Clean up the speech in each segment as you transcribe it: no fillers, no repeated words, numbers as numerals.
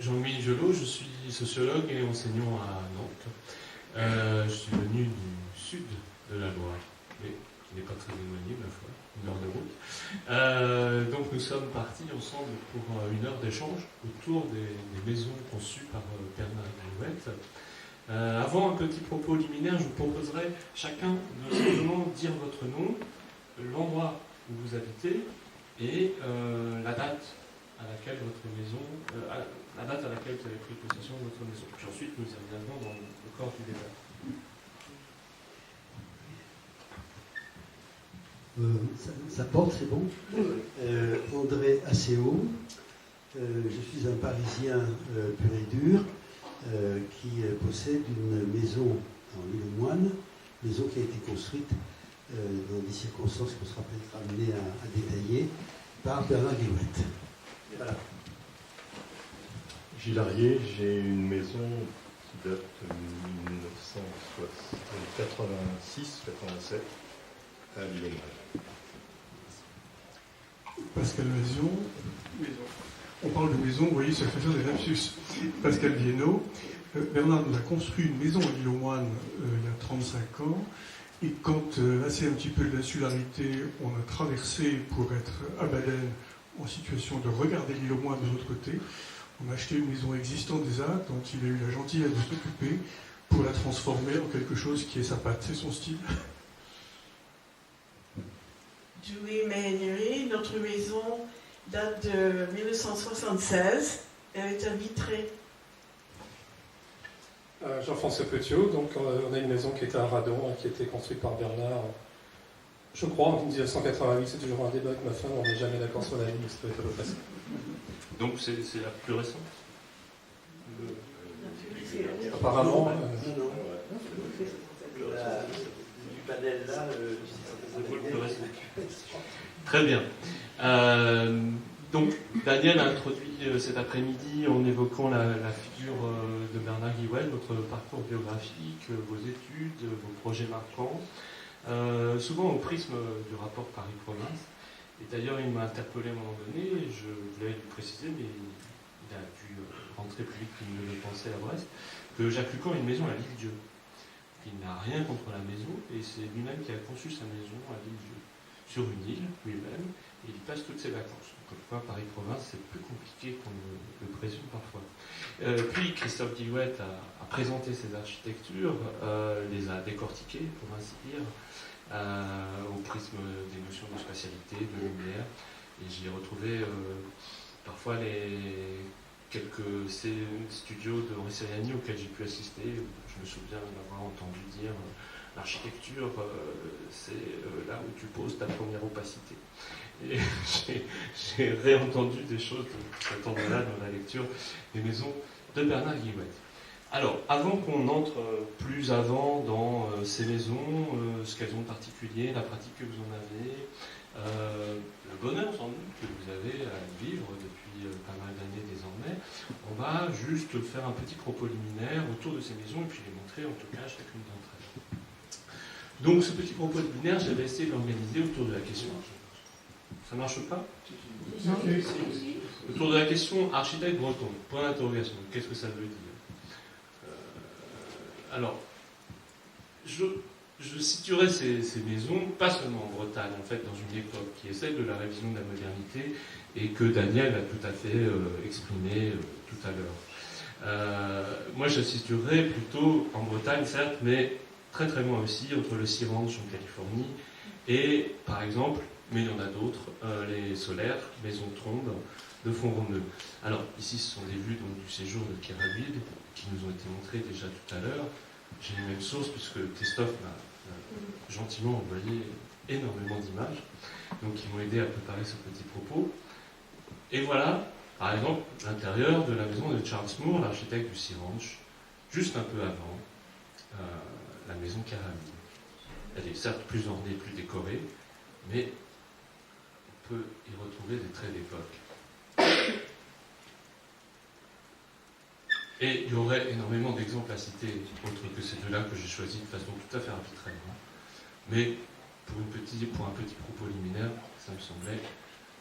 Jean-Louis Gelot, je suis sociologue et enseignant à Nantes. Je suis venu du sud de la Loire, mais qui n'est pas très éloigné, ma foi, une heure de route. Donc nous sommes partis ensemble pour une heure d'échange autour des maisons conçues par Bernard Guillouette. Avant un petit propos liminaire, je vous proposerai chacun de simplement dire votre nom, l'endroit où vous habitez et la date à laquelle votre maison, la date à laquelle vous avez pris possession de votre maison. Puis ensuite, nous y reviendrons dans le corps du débat. Ça porte, c'est bon. André Asséo, je suis un Parisien pur et dur qui possède une maison en l'île aux Moines, maison qui a été construite dans des circonstances qu'on sera peut-être amené à détailler par Bernard Guillouette. Voilà. Gilles Arié, j'ai une maison qui date de 1986-87 à l'île aux Moines. Pascal Maison. On parle de maison, vous voyez, ça fait faire des lapsus. Pascal Viennot. Bernard nous a construit une maison à l'île aux Moines il y a 35 ans. Et quand, lassé un petit peu de l'insularité, on a traversé pour être à Baden en situation de regarder l'île aux Moines de l'autre côté, on a acheté une maison existante déjà, dont il a eu la gentillesse de s'occuper pour la transformer en quelque chose qui est sa patte, c'est son style. Julie Méhaignerie, notre maison date de 1976, elle est vitrée. Jean-François Petiot, donc on a une maison qui était à Radon, qui a été construite par Bernard, je crois, en 1988. C'est toujours un débat avec ma femme, on n'est jamais d'accord sur la ligne, c'est à peu près ça. Donc c'est la plus récente Apparemment. Du panel là, Très bien. Donc, Daniel a introduit cet après-midi en évoquant la figure de Bernard Guillouette, votre parcours biographique, vos études, vos projets marquants, souvent au prisme du rapport Paris-Province. Et d'ailleurs, il m'a interpellé à un moment donné, et je voulais lui préciser, mais il a dû rentrer plus vite qu'il ne le pensait à Brest, que Jacques Lucan a une maison à l'Île-Dieu. Il n'a rien contre la maison, et c'est lui-même qui a conçu sa maison à l'Île-Dieu, sur une île, lui-même, et il passe toutes ses vacances. Comme quoi, Paris-Province, c'est plus compliqué qu'on le présume parfois. Puis, Christophe Guillouette a présenté ses architectures, les a décortiquées, pour ainsi dire, au prisme des notions de spatialité, de lumière, et j'y ai retrouvé parfois les quelques studios de Henri Seriani auxquels j'ai pu assister. Je me souviens d'avoir entendu dire l'architecture, c'est là où tu poses ta première opacité. Et j'ai réentendu des choses de cet ordre-là dans la lecture des maisons de Bernard Guillouette. Alors, avant qu'on entre plus avant dans ces maisons, ce qu'elles ont de particulier, la pratique que vous en avez, le bonheur sans doute que vous avez à vivre depuis pas mal d'années désormais, on va juste faire un petit propos liminaire autour de ces maisons et puis les montrer en tout cas chacune d'entre elles. Donc ce petit propos liminaire, j'avais essayé de l'organiser autour de la question. Ça marche pas? Autour de la question architecte breton, point d'interrogation, qu'est-ce que ça veut dire? Alors, je situerai ces maisons, pas seulement en Bretagne, en fait, dans une époque qui est celle de la révision de la modernité et que Daniel a tout à fait exprimé tout à l'heure. Moi, je situerai plutôt en Bretagne, certes, mais très très loin aussi, entre le Sea Ranch en Californie et, par exemple, mais il y en a d'autres, les Solaires, maisons Trombe de Font-Romeu. Alors, ici, ce sont des vues donc, du séjour de Kéraluide qui nous ont été montrées déjà tout à l'heure. J'ai les mêmes sources puisque Christophe m'a gentiment envoyé énormément d'images, donc qui m'ont aidé à préparer ce petit propos. Et voilà, par exemple, l'intérieur de la maison de Charles Moore, l'architecte du Sea Ranch, juste un peu avant la maison Kéraluide. Elle est certes plus ornée, plus décorée, mais on peut y retrouver des traits d'époque. Et il y aurait énormément d'exemples à citer, autres que ces deux-là que j'ai choisis de façon tout à fait arbitraire. Mais pour un petit propos liminaire, ça me semblait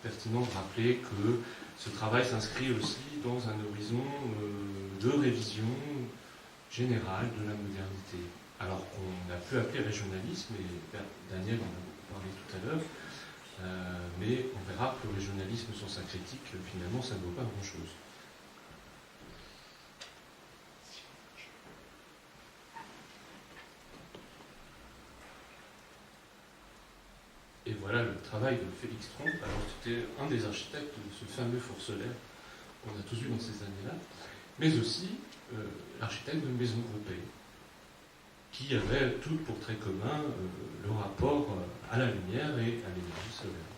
pertinent de rappeler que ce travail s'inscrit aussi dans un horizon de révision générale de la modernité. Alors qu'on a pu appeler régionalisme, et Daniel en a beaucoup parlé tout à l'heure, mais on verra que le régionalisme sur sa critique, finalement, ça ne vaut pas grand-chose. Et voilà le travail de Félix Tromp. Alors c'était un des architectes de ce fameux Fourcelaire qu'on a tous vu dans ces années-là, mais aussi l'architecte de maison groupée, qui avait tout pour trait commun le rapport à la lumière et à l'énergie solaire.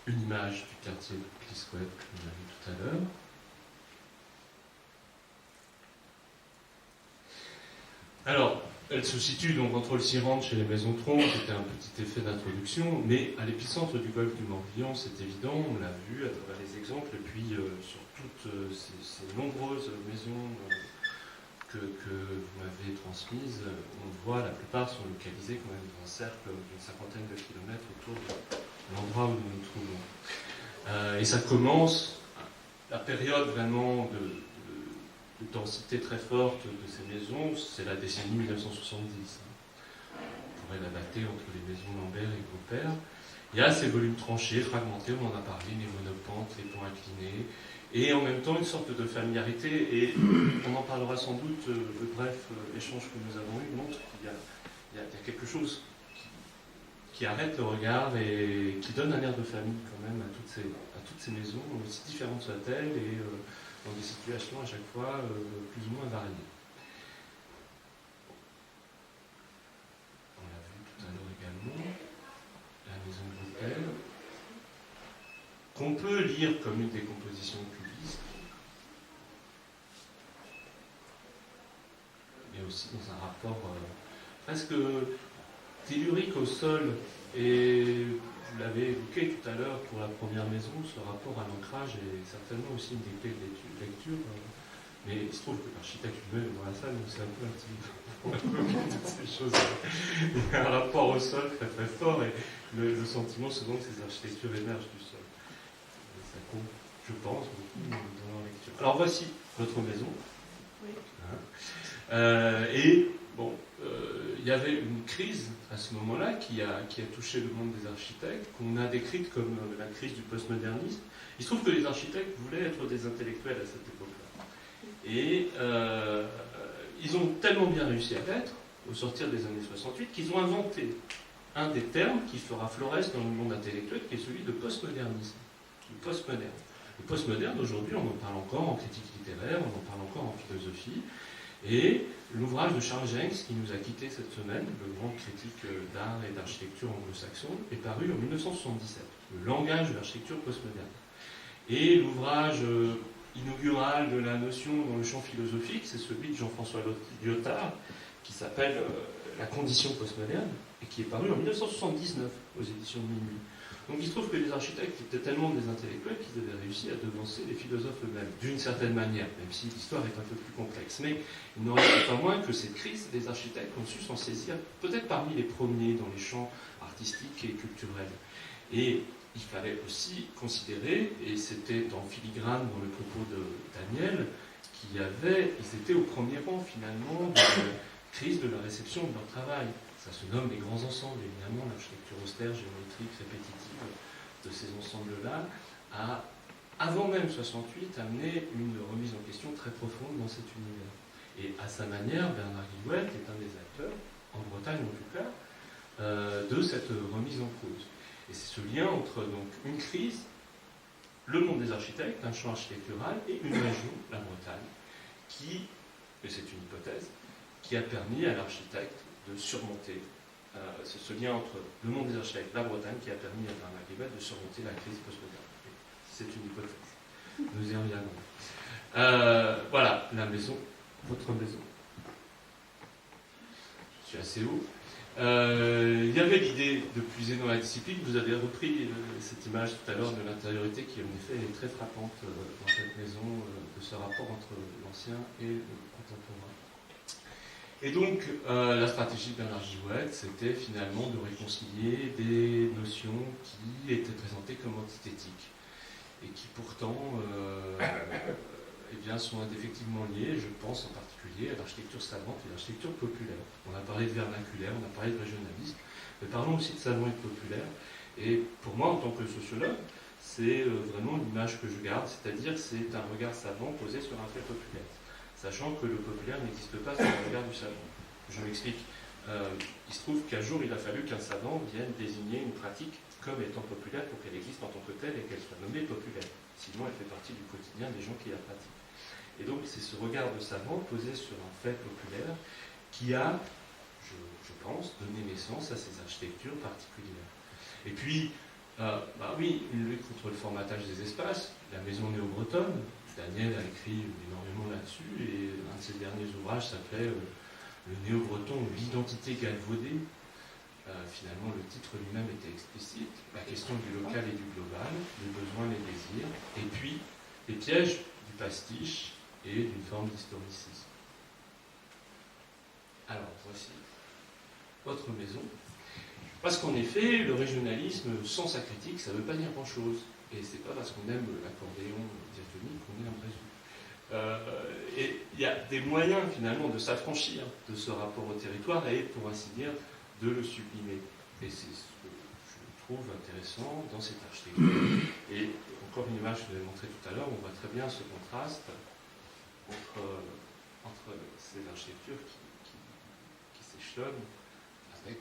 Une image du quartier de Clisquet que nous avons tout à l'heure. Alors, elle se situe donc entre le Sirente chez les Maisons Tronc, c'était un petit effet d'introduction, mais à l'épicentre du golfe du Morbihan, c'est évident, on l'a vu à travers les exemples, et puis sur toutes ces nombreuses maisons que vous m'avez transmises, on le voit, la plupart sont localisées quand même dans un cercle d'une 50aine de kilomètres autour de l'endroit où nous nous trouvons. Et ça commence, la période vraiment de densité très forte de ces maisons, c'est la décennie 1970. On pourrait la dater entre les maisons Lambert et Gropper. Il y a ces volumes tranchés, fragmentés, on en a parlé, les monopentes, les ponts inclinés, et en même temps une sorte de familiarité, et on en parlera sans doute, le bref échange que nous avons eu montre qu'il y a quelque chose qui arrête le regard et qui donne un air de famille quand même à toutes ces maisons, aussi différentes soient-elles, et dans des situations à chaque fois plus ou moins variées. On l'a vu tout à l'heure également, la maison Groupel, qu'on peut lire comme une décomposition cubiste, mais aussi dans un rapport presque tellurique au sol, et vous l'avez évoqué tout à l'heure pour la première maison, ce rapport à l'ancrage est certainement aussi une des clés de lecture. Mais il se trouve que l'architecte lui-même dans la salle, donc c'est un peu intimidant. Toutes ces choses. Il y a un rapport au sol très très fort, et le sentiment souvent que ces architectures émergent du sol. Et ça compte, je pense, beaucoup dans la lecture. Alors voici notre maison. Oui. Et bon, il y avait une crise à ce moment-là qui a touché le monde des architectes, qu'on a décrite comme la crise du postmodernisme. Il se trouve que les architectes voulaient être des intellectuels à cette époque-là. Et ils ont tellement bien réussi à l'être, au sortir des années 68, qu'ils ont inventé un des termes qui fera florès dans le monde intellectuel, qui est celui de postmodernisme, le postmoderne. Le postmoderne, aujourd'hui, on en parle encore en critique littéraire, on en parle encore en philosophie. Et l'ouvrage de Charles Jenks, qui nous a quittés cette semaine, le grand critique d'art et d'architecture anglo-saxon, est paru en 1977, le langage de l'architecture postmoderne. Et l'ouvrage inaugural de la notion dans le champ philosophique, c'est celui de Jean-François Lyotard, qui s'appelle La condition postmoderne, et qui est paru en 1979 aux éditions de Minuit. Donc il se trouve que les architectes étaient tellement des intellectuels qu'ils avaient réussi à devancer les philosophes eux-mêmes, d'une certaine manière, même si l'histoire est un peu plus complexe. Mais il n'en reste pas moins que cette crise, les architectes ont su s'en saisir, peut-être parmi les premiers dans les champs artistiques et culturels. Et il fallait aussi considérer, et c'était en filigrane dans le propos de Daniel, ils étaient au premier rang finalement de la crise de la réception de leur travail. Ça se nomme les grands ensembles, évidemment, l'architecture austère, géométrique, répétitive de ces ensembles-là a, avant même 68, amené une remise en question très profonde dans cet univers. Et à sa manière, Bernard Guillouette est un des acteurs, en Bretagne en tout cas, de cette remise en cause. Et c'est ce lien entre donc une crise, le monde des architectes, un champ architectural, et une région, la Bretagne, qui, et c'est une hypothèse, qui a permis à l'architecte de surmonter, c'est ce lien entre le monde des architectes et la Bretagne qui a permis à Bernard Guillouette de surmonter la crise postmoderne. C'est une hypothèse. Nous y reviendrons. Voilà, la maison, votre maison. Je suis assez haut. Il y avait l'idée de puiser dans la discipline. Vous avez repris cette image tout à l'heure de l'intériorité qui, en effet, est très frappante dans cette maison, de ce rapport entre l'ancien et le contemporain. Et donc, la stratégie de Bernard Gillouette, c'était finalement de réconcilier des notions qui étaient présentées comme antithétiques et qui pourtant eh bien, sont indéfectivement liées, je pense en particulier à l'architecture savante et l'architecture populaire. On a parlé de vernaculaire, on a parlé de régionalisme, mais parlons aussi de savant et de populaire. Et pour moi, en tant que sociologue, c'est vraiment l'image que je garde, c'est-à-dire c'est un regard savant posé sur un fait populaire, sachant que le populaire n'existe pas sur le regard du savant. Je m'explique. Il se trouve qu'un jour, il a fallu qu'un savant vienne désigner une pratique comme étant populaire pour qu'elle existe en tant que telle et qu'elle soit nommée populaire. Sinon, elle fait partie du quotidien des gens qui la pratiquent. Et donc, c'est ce regard de savant posé sur un fait populaire qui a, je pense, donné naissance à ces architectures particulières. Et puis, oui, une lutte contre le formatage des espaces, la maison néo-bretonne. Daniel a écrit énormément là-dessus, et un de ses derniers ouvrages s'appelait Le néo-breton ou l'identité galvaudée. Finalement, le titre lui-même était explicite. La question du local et du global, les besoins, les désirs, et puis les pièges du pastiche et d'une forme d'historicisme. Alors, voici votre maison. Parce qu'en effet, le régionalisme, sans sa critique, ça ne veut pas dire grand-chose. Et c'est pas parce qu'on aime l'accordéon diatonique qu'on est un Brésil. Et il y a des moyens, finalement, de s'affranchir de ce rapport au territoire et, pour ainsi dire, de le sublimer. Et c'est ce que je trouve intéressant dans cette architecture. Et encore une image que je vous ai montrée tout à l'heure, on voit très bien ce contraste entre ces architectures qui s'échelonnent avec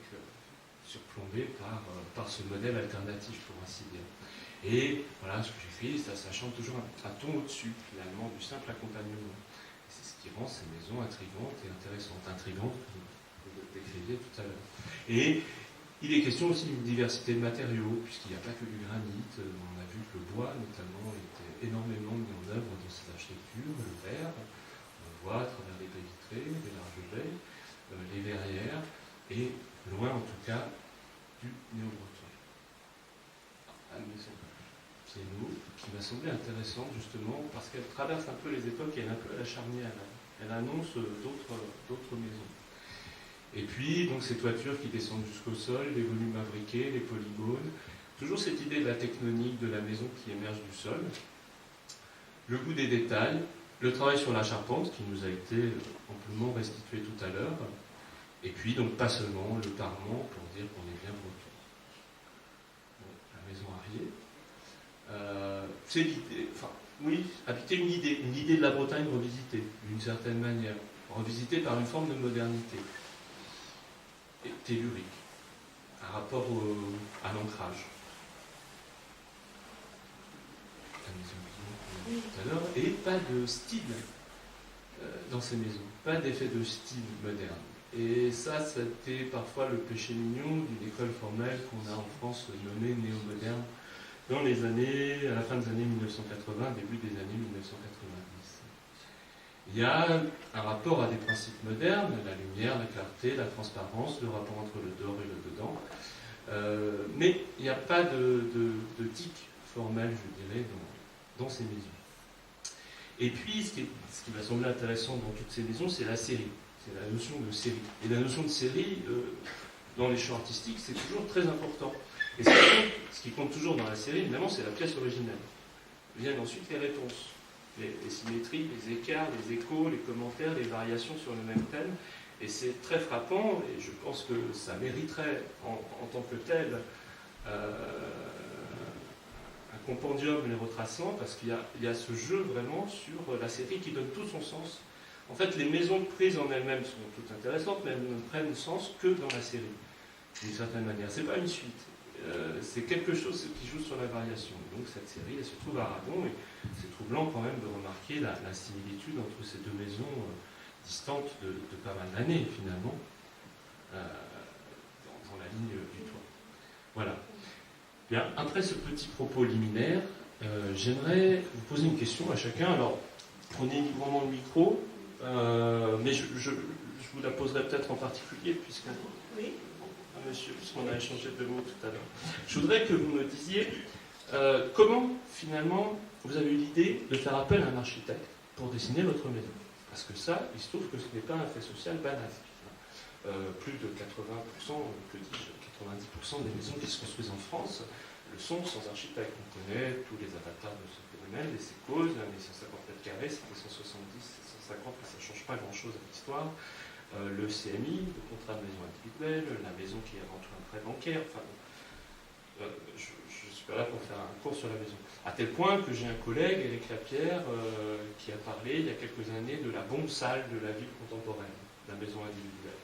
surplombées par ce modèle alternatif, pour ainsi dire. Et voilà ce que j'ai fait, ça chante toujours un ton au-dessus, finalement, du simple accompagnement. C'est ce qui rend ces maisons intrigantes et intéressantes. Intrigantes, que vous décriviez tout à l'heure. Et il est question aussi d'une diversité de matériaux, puisqu'il n'y a pas que du granit. On a vu que le bois, notamment, était énormément mis en œuvre dans ces architectures. Le verre, on le voit à travers les baies vitrées, les larges baies, les verrières, et loin en tout cas du néo-breton. La maison Piénot, qui m'a semblé intéressante justement parce qu'elle traverse un peu les époques et elle est un peu à la charnière. Elle annonce d'autres maisons. Et puis, donc, ces toitures qui descendent jusqu'au sol, les volumes imbriqués, les polygones, toujours cette idée de la tectonique de la maison qui émerge du sol, le goût des détails, le travail sur la charpente qui nous a été amplement restitué tout à l'heure, et puis, donc, pas seulement le parement pour dire qu'on est bien breton. Bon, la maison Arrier, c'est l'idée, habiter une idée de la Bretagne revisitée, d'une certaine manière, revisitée par une forme de modernité. Tellurique, un rapport à l'ancrage. La maison Guillaume, tout à l'heure, et pas de style dans ces maisons, pas d'effet de style moderne. Et ça, c'était parfois le péché mignon d'une école formelle qu'on a en France nommée néo-moderne dans les années, à la fin des années 1980, début des années 1990. Il y a un rapport à des principes modernes, la lumière, la clarté, la transparence, le rapport entre le dehors et le dedans. Mais il n'y a pas de tic formel, je dirais, dans ces maisons. Et puis, ce qui m'a semblé intéressant dans toutes ces maisons, c'est la série. C'est la notion de série. Et la notion de série, dans les champs artistiques, c'est toujours très important. Et ce qui compte toujours dans la série, évidemment, c'est la pièce originale. Viennent ensuite les réponses. Les symétries, les écarts, les échos, les commentaires, les variations sur le même thème. Et c'est très frappant, et je pense que ça mériterait en tant que tel un compendium les retraçant, parce qu'il y a ce jeu vraiment sur la série qui donne tout son sens. En fait, les maisons prises en elles-mêmes sont toutes intéressantes, mais elles ne prennent sens que dans la série, d'une certaine manière. C'est pas une suite. C'est quelque chose qui joue sur la variation. Donc cette série, elle se trouve à Radon, et c'est troublant quand même de remarquer la similitude entre ces deux maisons distantes de pas mal d'années, finalement, dans la ligne du toit. Voilà. Bien, après ce petit propos liminaire, j'aimerais vous poser une question à chacun. Alors, prenez librement le micro, mais je vous la poserai peut-être en particulier, puisque... Oui. Monsieur, puisqu'on a échangé de mots tout à l'heure. Je voudrais que vous me disiez comment, finalement, vous avez eu l'idée de faire appel à un architecte pour dessiner votre maison. Parce que ça, il se trouve que ce n'est pas un fait social banal. plus de 80%, que dis-je, 90% des maisons qui se construisent en France le sont sans architecte. On connaît tous les avatars de ce phénomène et ses causes. Les 150 mètres carrés, c'était 170, 150, mais ça ne change pas grand-chose à l'histoire. Le CMI, le contrat de maison individuelle, la maison qui est rentrée un prêt bancaire. Enfin, je ne suis pas là pour faire un cours sur la maison. À tel point que j'ai un collègue, Éric Lapierre, qui a parlé il y a quelques années de la bombe sale de la ville contemporaine, la maison individuelle.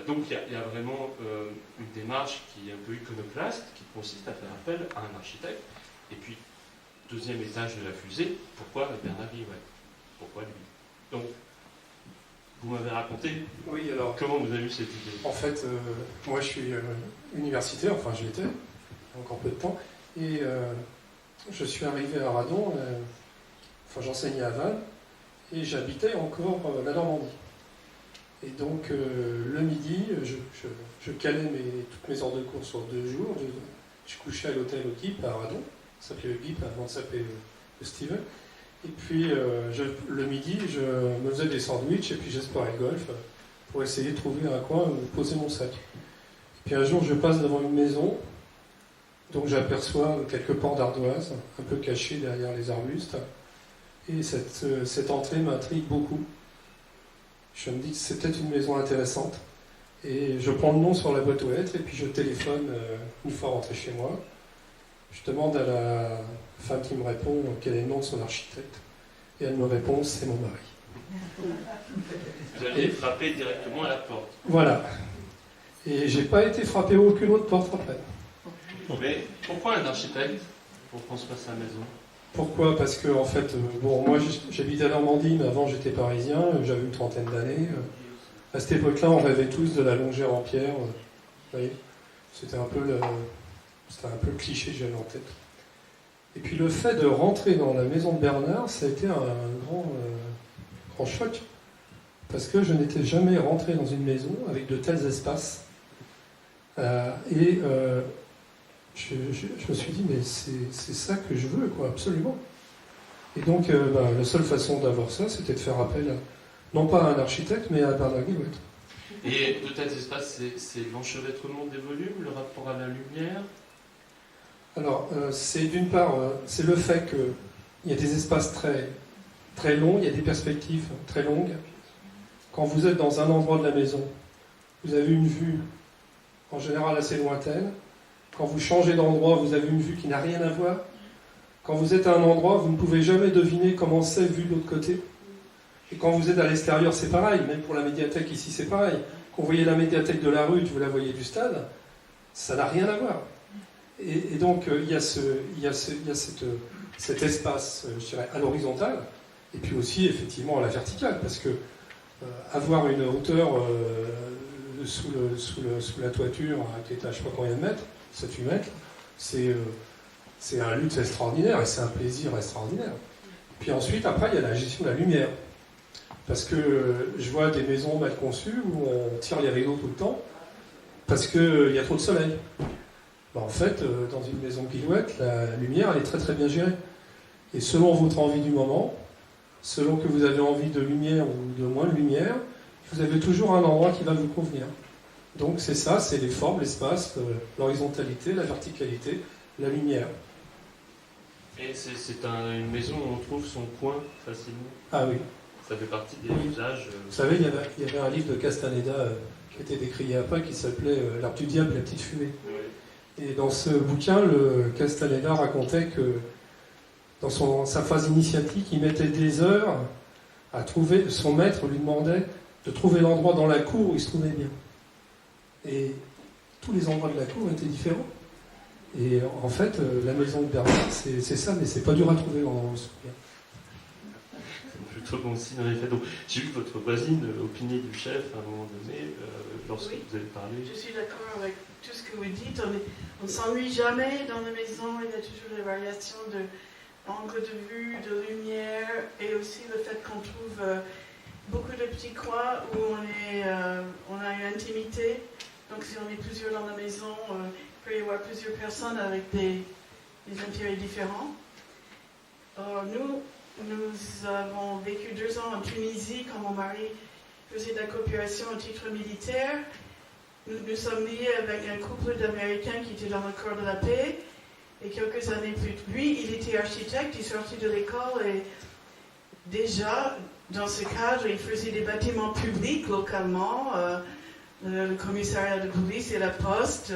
Donc il y a vraiment une démarche qui est un peu iconoclaste, qui consiste à faire appel à un architecte. Et puis, deuxième étage de la fusée, pourquoi Bernard Guillouette? Pourquoi lui? Donc, vous m'avez raconté comment vous avez eu cette idée. En fait, moi je suis universitaire, enfin je l'étais, encore peu de temps, et je suis arrivé à Radon, enfin j'enseignais à Vannes, et j'habitais encore la Normandie. Et donc le midi, je calais toutes mes heures de cours sur 2 jours, je couchais à l'hôtel au GIP à Radon, ça s'appelait le GIP avant de s'appeler le Steven. Et puis, le midi, je me faisais des sandwichs et puis j'espérais le golf pour essayer de trouver un coin où poser mon sac. Et puis un jour, je passe devant une maison, donc j'aperçois quelques pans d'ardoise, un peu cachés derrière les arbustes. Et cette entrée m'intrigue beaucoup. Je me dis que c'est peut-être une maison intéressante. Et je prends le nom sur la boîte aux lettres et puis je téléphone une fois rentré chez moi. Je demande à la femme qui me répond quel est le nom de son architecte. Et elle me répond, c'est mon mari. Vous allez frapper directement à la porte. Voilà. Et j'ai pas été frappé aucune autre porte après. Mais pourquoi un architecte pour construire sa maison? Pourquoi? Parce que, en fait, moi j'habite à Normandie, mais avant j'étais parisien, j'avais une trentaine d'années. À cette époque-là, on rêvait tous de la longère en pierre. Vous voyez, c'était un peu le cliché que j'avais en tête. Et puis le fait de rentrer dans la maison de Bernard, ça a été un grand choc. Parce que je n'étais jamais rentré dans une maison avec de tels espaces. Je me suis dit, mais c'est ça que je veux, quoi, absolument. Et donc, la seule façon d'avoir ça, c'était de faire appel, non pas à un architecte, mais à Bernard Guillouette. Et de tels espaces, c'est l'enchevêtrement des volumes, le rapport à la lumière? Alors, c'est d'une part, c'est le fait qu'il y a des espaces très, très longs, il y a des perspectives très longues. Quand vous êtes dans un endroit de la maison, vous avez une vue, en général, assez lointaine. Quand vous changez d'endroit, vous avez une vue qui n'a rien à voir. Quand vous êtes à un endroit, vous ne pouvez jamais deviner comment c'est vu de l'autre côté. Et quand vous êtes à l'extérieur, c'est pareil. Même pour la médiathèque, ici, c'est pareil. Quand vous voyez la médiathèque de la rue, vous la voyez du stade, ça n'a rien à voir. Et donc, il y a cet espace, je dirais, à l'horizontale, et puis aussi, effectivement, à la verticale, parce que avoir une hauteur sous la toiture, qui est à je ne sais pas combien de mètres, 7-8 mètres, c'est un luxe extraordinaire, et c'est un plaisir extraordinaire. Puis ensuite, après, il y a la gestion de la lumière. Parce que je vois des maisons mal conçues où on tire les rideaux tout le temps, parce qu'il y a trop de soleil. En fait, dans une maison Guillouette, la lumière, elle est très très bien gérée. Et selon votre envie du moment, selon que vous avez envie de lumière ou de moins de lumière, vous avez toujours un endroit qui va vous convenir. Donc c'est ça, c'est les formes, l'espace, l'horizontalité, la verticalité, la lumière. Et c'est une maison où on trouve son coin facilement? Ah oui. Ça fait partie des usages... Vous savez, il y avait un livre de Castaneda qui était décrié après, qui s'appelait L'arbre du diable et la petite fumée. Oui. Et dans ce bouquin, le Castaneda racontait que dans sa phase initiatique, il mettait des heures à trouver, son maître lui demandait de trouver l'endroit dans la cour où il se trouvait bien. Et tous les endroits de la cour étaient différents. Et en fait, la maison de Bernard, c'est ça, mais c'est pas dur à trouver, on se souvient. C'est plutôt bon signe, en effet. Donc, j'ai vu que votre voisine opinait du chef à un moment donné, lorsque vous avez parlé. Je suis d'accord avec tout ce que vous dites. On ne s'ennuie jamais dans la maison. Il y a toujours des variations d'angle de vue, de lumière, et aussi le fait qu'on trouve beaucoup de petits coins où on a une intimité. Donc si on est plusieurs dans la maison, il peut y avoir plusieurs personnes avec des intérêts différents. Nous avons vécu 2 ans en Tunisie quand mon mari faisait de la coopération au titre militaire. Nous sommes liés avec un couple d'Américains qui était dans le corps de la paix. Et quelques années plus tard, lui, il était architecte, il est sorti de l'école et déjà, dans ce cadre, il faisait des bâtiments publics localement, le commissariat de police et la poste.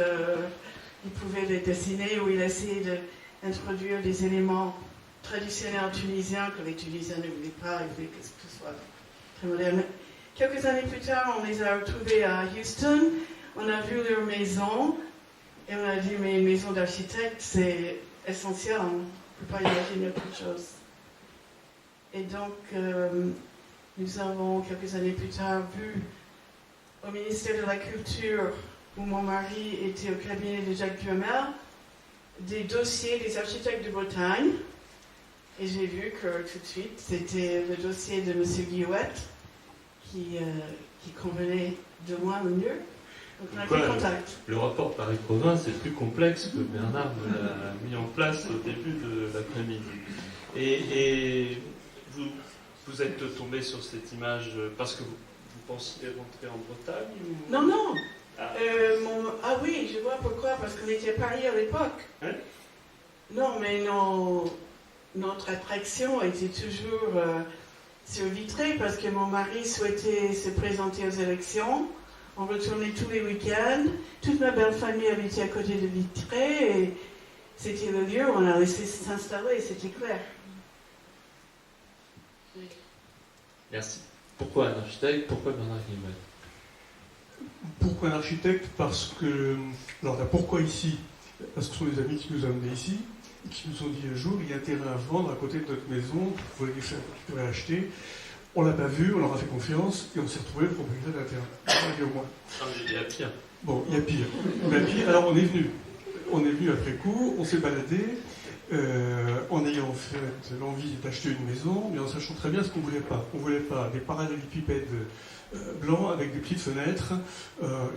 Il pouvait les dessiner ou il essayait d'introduire des éléments traditionnels tunisiens que les Tunisiens ne voulaient pas, ils voulaient que ce soit très moderne. Quelques années plus tard, on les a retrouvés à Houston, on a vu leur maison. Et on a dit, mais une maison d'architecte, c'est essentiel, on ne peut pas imaginer autre chose. Et donc, nous avons, quelques années plus tard, vu au ministère de la Culture, où mon mari était au cabinet de Jacques Duhamel, des dossiers des architectes de Bretagne. Et j'ai vu que tout de suite, c'était le dossier de M. Guillouette qui convenait de moi le mieux. Donc on a pris contact. Le rapport Paris-Province est plus complexe que Bernard l'a mis en place au début de l'après-midi. Et vous êtes tombé sur cette image parce que vous pensiez rentrer en Bretagne ou... Non, non. Ah. Oui, je vois pourquoi. Parce qu'on était à Paris à l'époque. Hein? Non, mais notre attraction était toujours sur Vitré parce que mon mari souhaitait se présenter aux élections. On retournait tous les week-ends. Toute ma belle famille habitait à côté de Vitré et c'était le lieu où on a laissé s'installer, c'était clair. Oui. Merci. Pourquoi un architecte? Pourquoi Bernard Guillouette? Pourquoi un architecte? Parce que... Alors, pourquoi ici? Parce que ce sont des amis qui nous ont amenés ici et qui nous ont dit un jour, il y a un terrain à vendre à côté de notre maison, vous pouvez acheter. On ne l'a pas vu, on leur a fait confiance et on s'est retrouvé le propriétaire d'un terrain. Il y a au moins. Il y a pire. Bon, il y a pire. Alors on est venu. On est venu après coup, on s'est baladé en ayant fait l'envie d'acheter une maison, mais en sachant très bien ce qu'on ne voulait pas. On ne voulait pas des parallélépipèdes blancs avec des petites fenêtres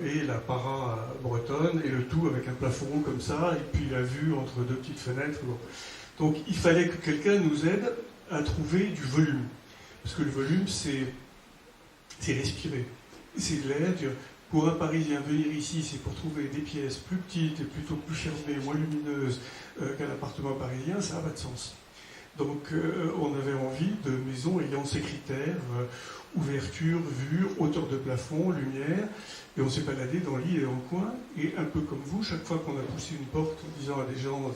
et la para bretonne et le tout avec un plafond rond comme ça et puis la vue entre deux petites fenêtres. Bon. Donc il fallait que quelqu'un nous aide à trouver du volume. Parce que le volume, c'est respirer. C'est l'air. Pour un Parisien, venir ici, c'est pour trouver des pièces plus petites et plutôt plus fermées, moins lumineuses qu'un appartement parisien, ça n'a pas de sens. Donc on avait envie de maisons ayant ces critères, ouverture, vue, hauteur de plafond, lumière, et on s'est baladé dans l'île et dans le coin, et un peu comme vous, chaque fois qu'on a poussé une porte en disant à des gens...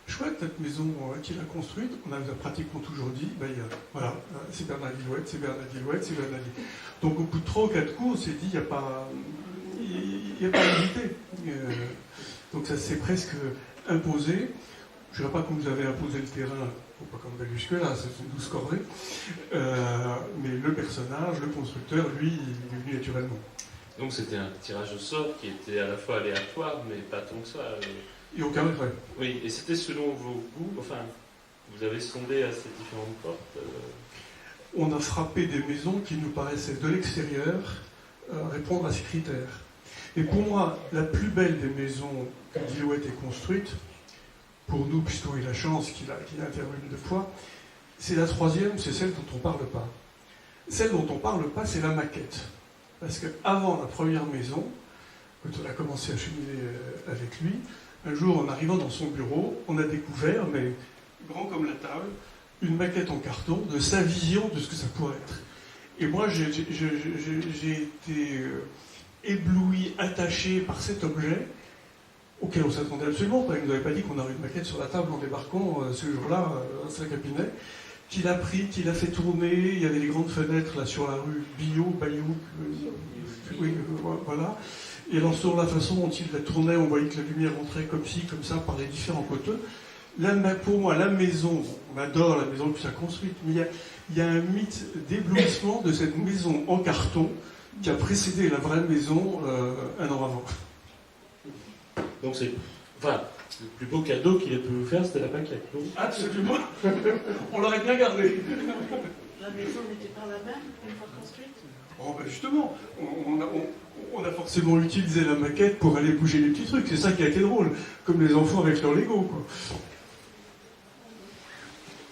Chouette, cette maison qu'il a construite, on a pratiquement toujours dit, voilà, c'est Bernard Guillouette, c'est Bernard Guillouette, c'est Bernard Guillouette. Donc au bout de 3 ou 4 coups, on s'est dit, il n'y a pas à hésiter. Donc ça s'est presque imposé. Je ne dirais pas qu'on nous avait imposé le terrain, pas comme Bellusque, là, c'est une douce corvée, mais le personnage, le constructeur, lui, il est venu naturellement. Donc c'était un tirage au sort qui était à la fois aléatoire, mais pas tant que ça. Et aucun regret. Oui, et c'était selon vos goûts, enfin, vous avez sondé à ces différentes portes On a frappé des maisons qui nous paraissaient de l'extérieur répondre à ces critères. Et pour moi, la plus belle des maisons que Guillouette ait construite, pour nous, puisqu'on a eu la chance qu'il a intervenu 2 fois, c'est la 3e, c'est celle dont on ne parle pas. Celle dont on ne parle pas, c'est la maquette. Parce qu'avant la première maison, quand on a commencé à cheminer avec lui, un jour, en arrivant dans son bureau, on a découvert, mais grand comme la table, une maquette en carton de sa vision de ce que ça pourrait être. Et moi, j'ai été ébloui, attaché par cet objet, auquel on ne s'attendait absolument pas. Il ne nous avait pas dit qu'on aurait une maquette sur la table en débarquant ce jour-là, dans sa cabinet, qu'il a pris, qu'il a fait tourner. Il y avait des grandes fenêtres là sur la rue Bayou, oui, voilà. Et alors, sur la façon dont il la tournait, on voyait que la lumière rentrait comme ci, comme ça, par les différents côtés. Là, pour moi, la maison, on adore la maison que ça a construite, mais il y a un mythe d'éblouissement de cette maison en carton qui a précédé la vraie maison un an avant. Donc c'est... Enfin, le plus beau cadeau qu'il ait pu vous faire, c'était la maquette, non? Absolument. On l'aurait bien gardé. La maison n'était pas la même une fois construite? Oh, ben justement, on a forcément utilisé la maquette pour aller bouger les petits trucs. C'est ça qui a été drôle. Comme les enfants avec leur Lego, quoi.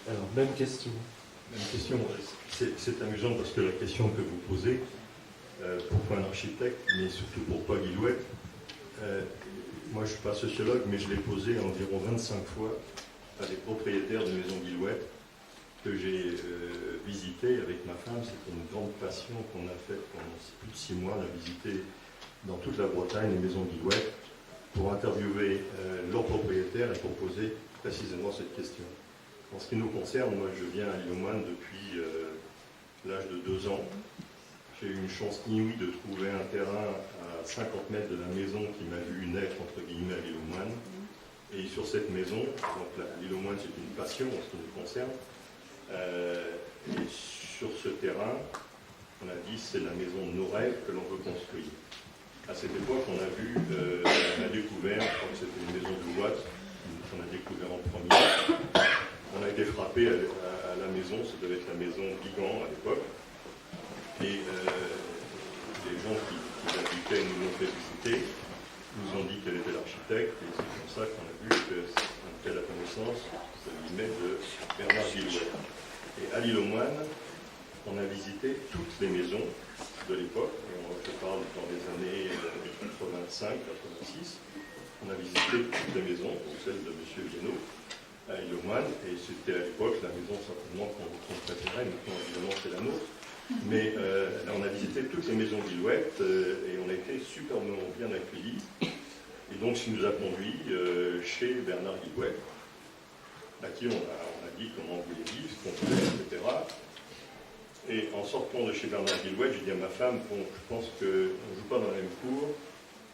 Alors, même question. Même question. C'est amusant parce que la question que vous posez Pourquoi un architecte, mais surtout pourquoi Guillouette? Moi, je ne suis pas sociologue, mais je l'ai posé environ 25 fois à des propriétaires de maisons Guillouette que j'ai visité avec ma femme. C'était une grande passion qu'on a faite pendant plus de 6 mois. On a visité dans toute la Bretagne les maisons Guillouette pour interviewer leurs propriétaires et pour poser précisément cette question. En ce qui nous concerne, moi je viens à l'Île-aux-Moines depuis l'âge de 2 ans. J'ai eu une chance inouïe de trouver un terrain à 50 mètres de la maison qui m'a vu naître entre guillemets à l'Île-aux-Moines. Et sur cette maison, donc l'Île-aux-Moines c'est une passion en ce qui nous concerne, et sur ce terrain, on a dit c'est la maison de nos rêves que l'on veut construire. À cette époque, on a vu, on a découvert, je crois que c'était une maison de Watt, qu'on a découvert en premier. On a été frappé à la maison, ça devait être la maison Bigan à l'époque. Et les gens qui l'habitaient nous l'ont fait visiter, nous ont dit quel était l'architecte, et c'est comme ça qu'on a vu qu'on fait la connaissance de Bernard Guillouette. Et à l'Île-aux-Moines, on a visité toutes les maisons de l'époque, et je parle dans les années 85-86, on a visité toutes les maisons, celle de M. Viennot, à l'Île-aux-Moines, et c'était à l'époque la maison certainement qu'on préférait, maintenant évidemment c'est la nôtre. Mais on a visité toutes les maisons Guillouette et on a été superbement bien accueillis. Et donc, ce qui nous a conduit chez Bernard Guillouette, à qui on a dit comment on voulait vivre, ce qu'on voulait, etc. Et en sortant de chez Bernard Guillouette, j'ai dit à ma femme, bon, je pense qu'on ne joue pas dans la même cour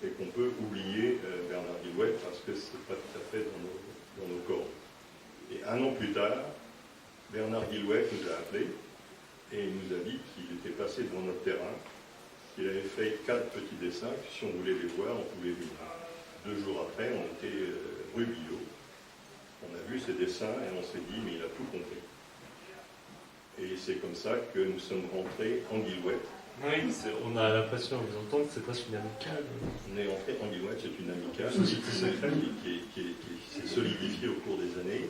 et qu'on peut oublier Bernard Guillouette parce que ce n'est pas tout à fait dans nos corps. Et 1 an plus tard, Bernard Guillouette nous a appelés. Et il nous a dit qu'il était passé devant notre terrain, qu'il avait fait 4 petits dessins, que si on voulait les voir, on pouvait venir. 2 jours après, on était rue Billot. On a vu ces dessins et on s'est dit, mais il a tout compris. Et c'est comme ça que nous sommes rentrés en Guillouette. Oui, on a l'impression, vous entendez, que c'est presque une amicale. On est rentré en Guillouette, c'est une amicale qui s'est solidifiée au cours des années.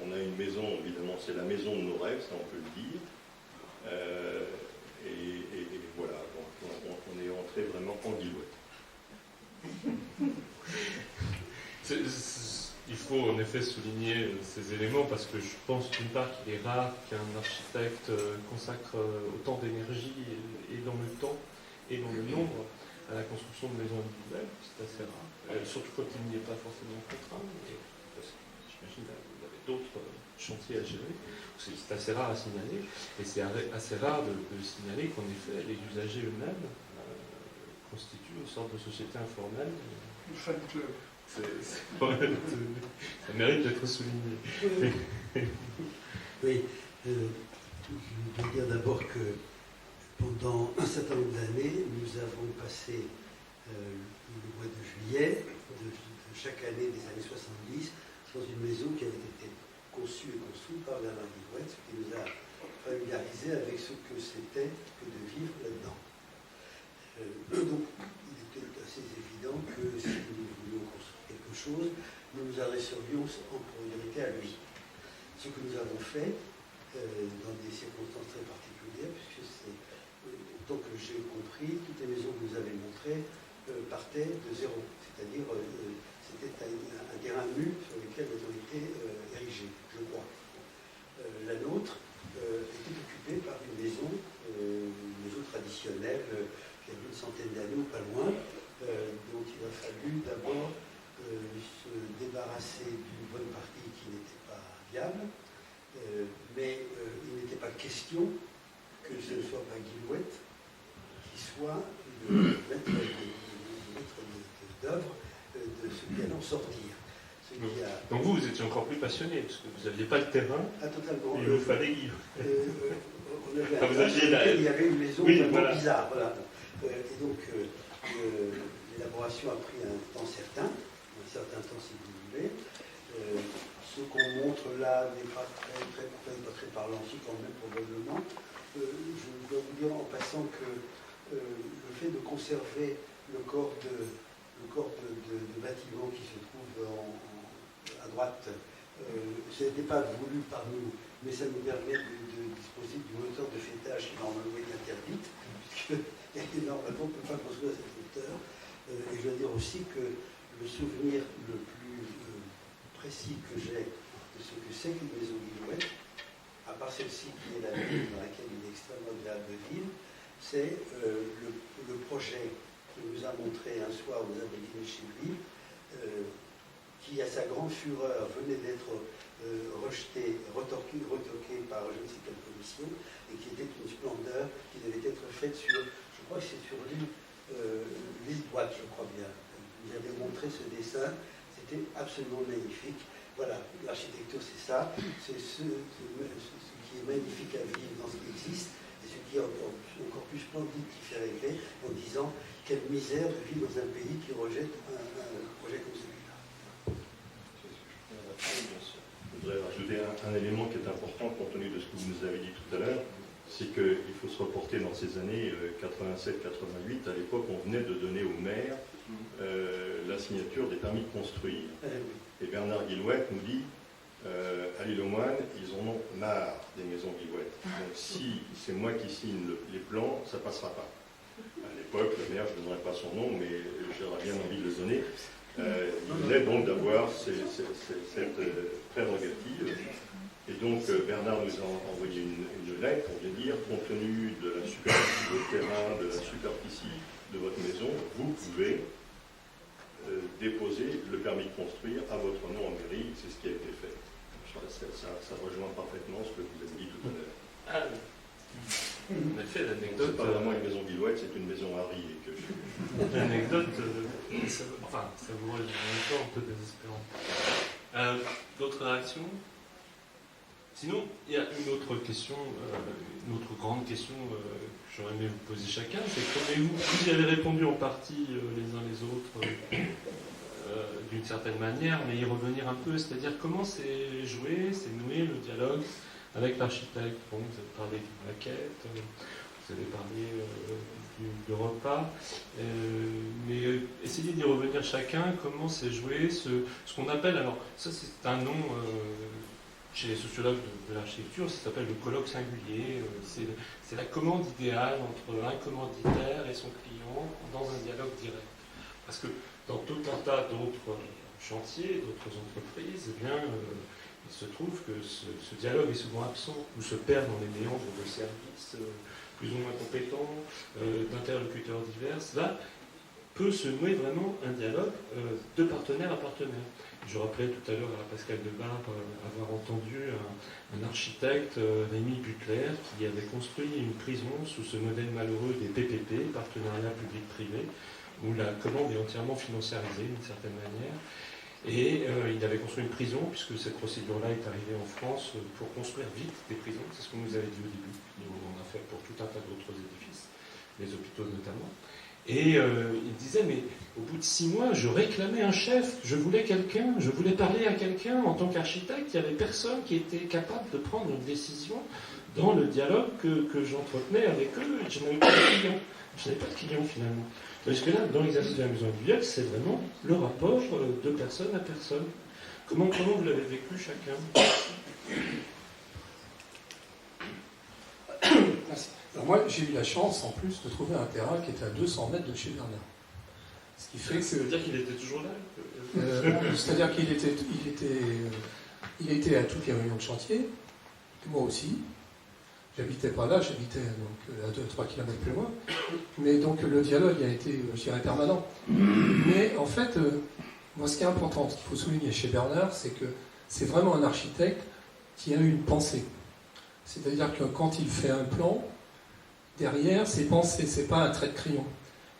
On a une maison, évidemment, c'est la maison de nos rêves, ça on peut le dire. Et voilà, donc on est entré vraiment en Guillouette. Il faut en effet souligner ces éléments parce que je pense d'une part qu'il est rare qu'un architecte consacre autant d'énergie et dans le temps et dans le nombre à la construction de maisons individuelles, c'est assez rare, surtout quand il n'y est pas forcément contraint. J'imagine que vous avez d'autres chantiers à gérer. C'est assez rare à signaler. Et c'est assez rare de signaler qu'en effet, les usagers eux-mêmes constituent une sorte de société informelle. Le fan club. Ça mérite d'être souligné. Oui, je veux dire d'abord que pendant un certain nombre d'années, nous avons passé le mois de juillet de chaque année des années 70 dans une maison qui avait été conçue et construite par Bernard Guillouette, ce qui nous a familiarisé avec ce que c'était que de vivre là-dedans. Donc, il était assez évident que si nous voulions construire quelque chose, nous nous adresserions en priorité à lui. Ce que nous avons fait, dans des circonstances très particulières, puisque c'est, autant que j'ai compris, toutes les maisons que vous avez montrées partaient de zéro. C'est-à-dire, c'était un terrain nu sur lequel elles ont été érigées, je crois. La nôtre était occupée par une maison traditionnelle, qui avait une centaine d'années ou pas loin, dont il a fallu d'abord se débarrasser d'une bonne partie qui n'était pas viable, mais il n'était pas question que ce ne soit pas Guillouette qui soit le maître d'œuvre de ce qui allait en sortir. Donc vous étiez encore plus passionné, parce que vous n'aviez pas le terrain, totalement. il vous fallait Guillaume. Il y avait une maison vraiment bizarre. Voilà. Et donc, l'élaboration a pris un temps certain, un certain temps si vous voulez. Ce qu'on montre là n'est pas très parlant, si quand même probablement. Je dois vous dire en passant que le fait de conserver le corps de bâtiment qui se trouve à droite, ce n'était pas voulu par nous, mais ça nous permet de disposer du moteur de fêtage qui normalement est interdite, puisque normalement on ne peut pas construire à cette hauteur. Et je dois dire aussi que le souvenir le plus précis que j'ai de ce que c'est qu'une maison Guillouette, à part celle-ci qui est la ville dans laquelle il est extrêmement agréable de vivre, c'est le projet qu'il nous a montré un soir, nous avons dîné chez lui, qui à sa grande fureur venait d'être retoqué par je ne sais quelle commission, et qui était une splendeur qui devait être faite sur, je crois que c'est sur l'île d'Ouate, je crois bien. Vous avez montré ce dessin, c'était absolument magnifique. Voilà, l'architecture c'est ça, c'est ce qui est magnifique à vivre dans ce qui existe, et ce qui est encore plus splendide qui fait rêver en disant quelle misère de vivre dans un pays qui rejette un projet comme celui-là. Je voudrais rajouter un élément qui est important compte tenu de ce que vous nous avez dit tout à l'heure, c'est qu'il faut se reporter dans ces années 87-88. À l'époque, on venait de donner au maire la signature des permis de construire. Et Bernard Guillouette nous dit, à l'île aux Moines, ils en ont marre des maisons Guillouette. Donc si c'est moi qui signe les plans, ça ne passera pas. À l'époque, le maire, je ne donnerai pas son nom, mais j'aurais bien envie de le donner. Il venait donc d'avoir cette prérogative. Et donc Bernard nous a envoyé une lettre pour lui dire, compte tenu de la superficie de votre terrain, de la superficie de votre maison, vous pouvez déposer le permis de construire à votre nom en mairie. C'est ce qui a été fait. Ça rejoint parfaitement ce que vous avez dit tout à l'heure. Ah, en effet, l'anecdote. C'est pas vraiment une maison Guillouette, c'est une maison Harry. L'anecdote, ça vous rend encore un peu désespérant. D'autres réactions? Sinon, il y a une autre question, une autre grande question que j'aurais aimé vous poser chacun, c'est comment vous y avez répondu en partie les uns les autres d'une certaine manière, mais y revenir un peu, c'est-à-dire comment c'est joué, c'est noué le dialogue avec l'architecte. Bon, vous avez parlé d'une maquette, vous avez parlé de repas, mais essayez d'y revenir chacun, comment c'est joué, ce qu'on appelle, alors ça c'est un nom chez les sociologues de l'architecture, ça s'appelle le colloque singulier, c'est la commande idéale entre un commanditaire et son client dans un dialogue direct. Parce que dans tout un tas d'autres chantiers, d'autres entreprises, eh bien, il se trouve que ce dialogue est souvent absent, ou se perd dans les méandres de services plus ou moins compétents, d'interlocuteurs divers. Là, peut se nouer vraiment un dialogue de partenaire à partenaire. Je rappelais tout à l'heure à Pascal Debarre avoir entendu un architecte, Rémi Butler, qui avait construit une prison sous ce modèle malheureux des PPP, partenariat public-privé, où la commande est entièrement financiarisée d'une certaine manière. Et il avait construit une prison, puisque cette procédure-là est arrivée en France pour construire vite des prisons, c'est ce qu'on nous avait dit au début. On en a fait pour tout un tas d'autres édifices, les hôpitaux notamment. Et il disait, mais au bout de 6 mois, je réclamais un chef, je voulais quelqu'un, je voulais parler à quelqu'un. En tant qu'architecte, il n'y avait personne qui était capable de prendre une décision dans le dialogue que j'entretenais avec eux. Je n'avais pas de client. Je n'avais pas de client finalement. Parce que là, dans l'exercice de la maison individuelle, c'est vraiment le rapport de personne à personne. Comment vous l'avez vécu chacun? Merci. Alors moi, j'ai eu la chance, en plus, de trouver un terrain qui était à 200 mètres de chez Bernard. Ce qui fait que... Ça veut dire qu'il était toujours là? C'est-à-dire qu'il était à toutes les réunions de chantier, moi aussi. J'habitais pas là, j'habitais donc à 2-3 km plus loin. Mais donc le dialogue a été, je dirais, permanent. Mais en fait, moi ce qui est important, ce qu'il faut souligner chez Bernard, c'est que c'est vraiment un architecte qui a eu une pensée. C'est-à-dire que quand il fait un plan, derrière, c'est pensé, c'est pas un trait de crayon.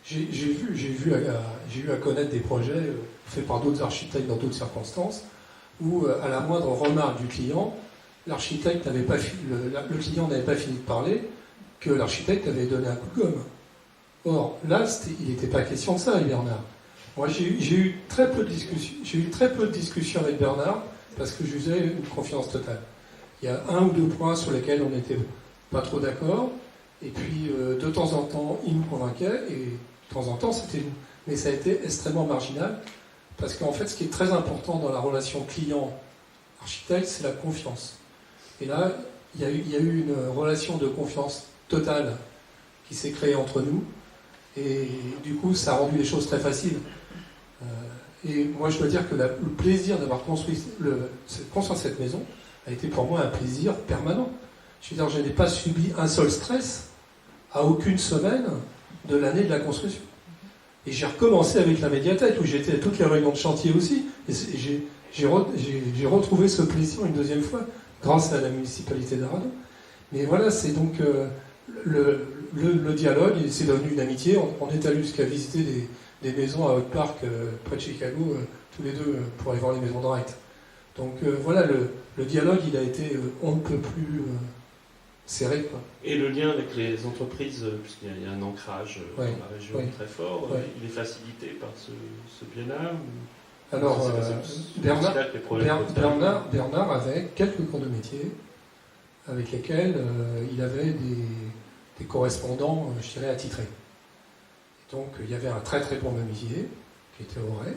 J'ai eu à connaître des projets faits par d'autres architectes dans d'autres circonstances, où à la moindre remarque du client, l'architecte n'avait pas le client n'avait pas fini de parler, que l'architecte avait donné un coup de gomme. Or, là, il n'était pas question de ça avec Bernard. Moi, j'ai eu très peu de discussions avec Bernard, parce que je lui faisais une confiance totale. Il y a 1 ou 2 points sur lesquels on n'était pas trop d'accord, et puis de temps en temps, il nous convainquait, et de temps en temps, mais ça a été extrêmement marginal, parce qu'en fait, ce qui est très important dans la relation client-architecte, c'est la confiance. Et là, il y a eu une relation de confiance totale qui s'est créée entre nous. Et du coup, ça a rendu les choses très faciles. Et moi, je dois dire que le plaisir d'avoir construit cette maison a été pour moi un plaisir permanent. Je veux dire, je n'ai pas subi un seul stress à aucune semaine de l'année de la construction. Et j'ai recommencé avec la médiathèque, où j'étais à toutes les réunions de chantier aussi. Et j'ai retrouvé ce plaisir une deuxième fois, grâce à la municipalité d'Arradon. Mais voilà, c'est donc le dialogue, c'est devenu une amitié. On est allé jusqu'à visiter des maisons à Oak Park, près de Chicago, tous les deux, pour aller voir les maisons de Wright. Donc voilà, le dialogue, il a été on ne peut plus serré, quoi. Et le lien avec les entreprises, puisqu'il y a un ancrage dans la région très fort, il est facilité par ce biais-là ou... Alors, Bernard avait quelques corps de métier avec lesquels il avait des correspondants, je dirais, attitrés. Et donc, il y avait un très très bon menuisier qui était au Ray.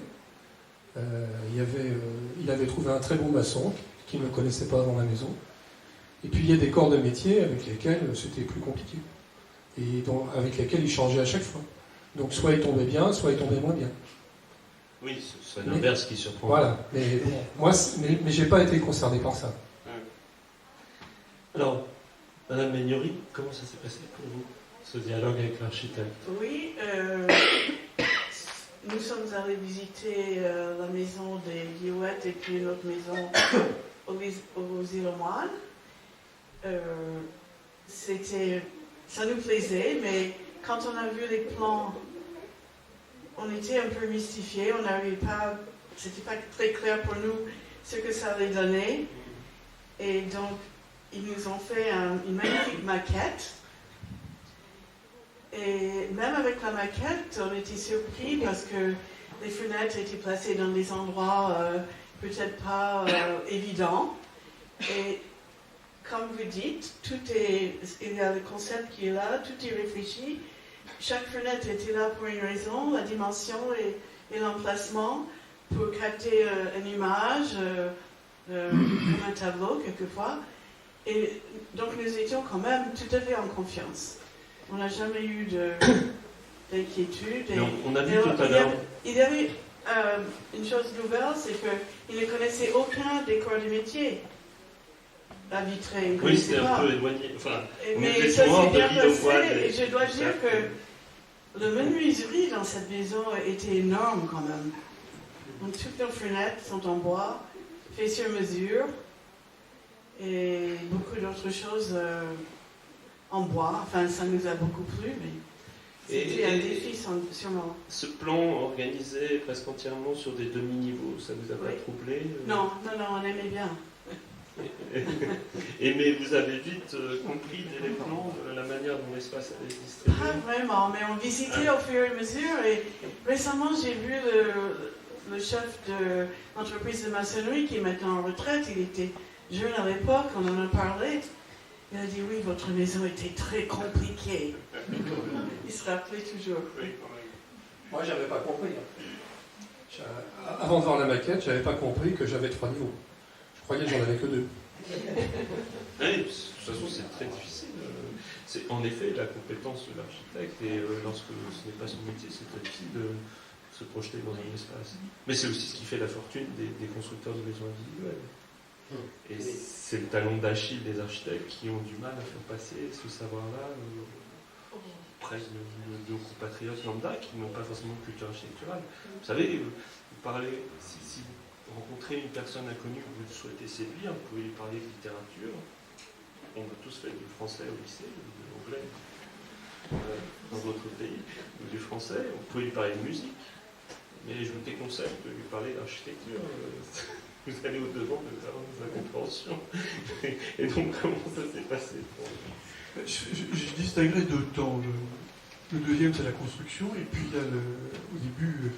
Il avait trouvé un très bon maçon qui ne connaissait pas dans la maison. Et puis il y a des corps de métier avec lesquels c'était plus compliqué. Et avec lesquels il changeait à chaque fois. Donc soit il tombait bien, soit il tombait moins bien. Oui, c'est l'inverse qui surprend. Voilà, mais bon, moi, mais j'ai pas été concerné par ça. Alors, Madame Meignery, comment ça s'est passé pour vous, ce dialogue avec l'architecte? Oui, nous sommes allés visiter la maison des Guillouettes et puis une autre maison aux îles aux Moines. Ça nous plaisait, mais quand on a vu les plans, on était un peu mystifiés, on n'arrivait pas, c'était pas très clair pour nous ce que ça allait donner. Et donc, ils nous ont fait une magnifique maquette. Et même avec la maquette, on était surpris parce que les fenêtres étaient placées dans des endroits peut-être pas évidents. Et comme vous dites, il y a le concept qui est là, tout est réfléchi. Chaque fenêtre était là pour une raison, la dimension et l'emplacement pour capter une image, comme un tableau quelquefois. Et donc nous étions quand même tout à fait en confiance. On n'a jamais eu d'inquiétude. On a vu tout à l'heure. Il y avait une chose nouvelle, c'est qu'ils ne connaissaient aucun des corps de métier. La vitrée. Oui, c'était un peu éloigné. Enfin, mais ça s'est bien passé, et je dois dire que la menuiserie dans cette maison était énorme quand même. Donc toutes nos fenêtres sont en bois, fait sur mesure, et beaucoup d'autres choses en bois. Enfin, ça nous a beaucoup plu, mais c'était un défi sûrement. Ce plan organisé presque entièrement sur des demi-niveaux, ça vous a pas troublé? Non, on aimait bien. Mais vous avez vite compris dès les plans la manière dont l'espace allait se distribuer? Pas vraiment, mais on visitait au fur et à mesure. Et récemment, j'ai vu le chef de l'entreprise de maçonnerie qui est maintenant en retraite. Il était jeune à l'époque, on en a parlé. Il a dit oui, votre maison était très compliquée. Il se rappelait toujours. Moi, j'avais pas compris. Avant de voir la maquette, j'avais pas compris que j'avais 3 niveaux. Je croyais que j'en avais que 2. Oui, de toute façon, c'est très difficile. C'est en effet la compétence de l'architecte, et lorsque ce n'est pas son métier, c'est très difficile de se projeter dans un espace. Mais c'est aussi ce qui fait la fortune des constructeurs de maisons individuelles. Et c'est le talon d'Achille des architectes qui ont du mal à faire passer ce savoir-là auprès de compatriotes lambda qui n'ont pas forcément de culture architecturale. Vous savez, vous parlez, si vous rencontrez une personne inconnue que vous souhaitez séduire, vous pouvez lui parler de littérature. On a tous fait du français au lycée, ou de l'anglais dans d'autres pays, ou du français. Vous pouvez lui parler de musique. Mais je vous déconseille de lui parler d'architecture. Vous allez au-devant de sa compréhension. Et donc, comment ça s'est passé pour vous? Je distinguerai 2 temps. Le deuxième, c'est la construction, et puis il y a au début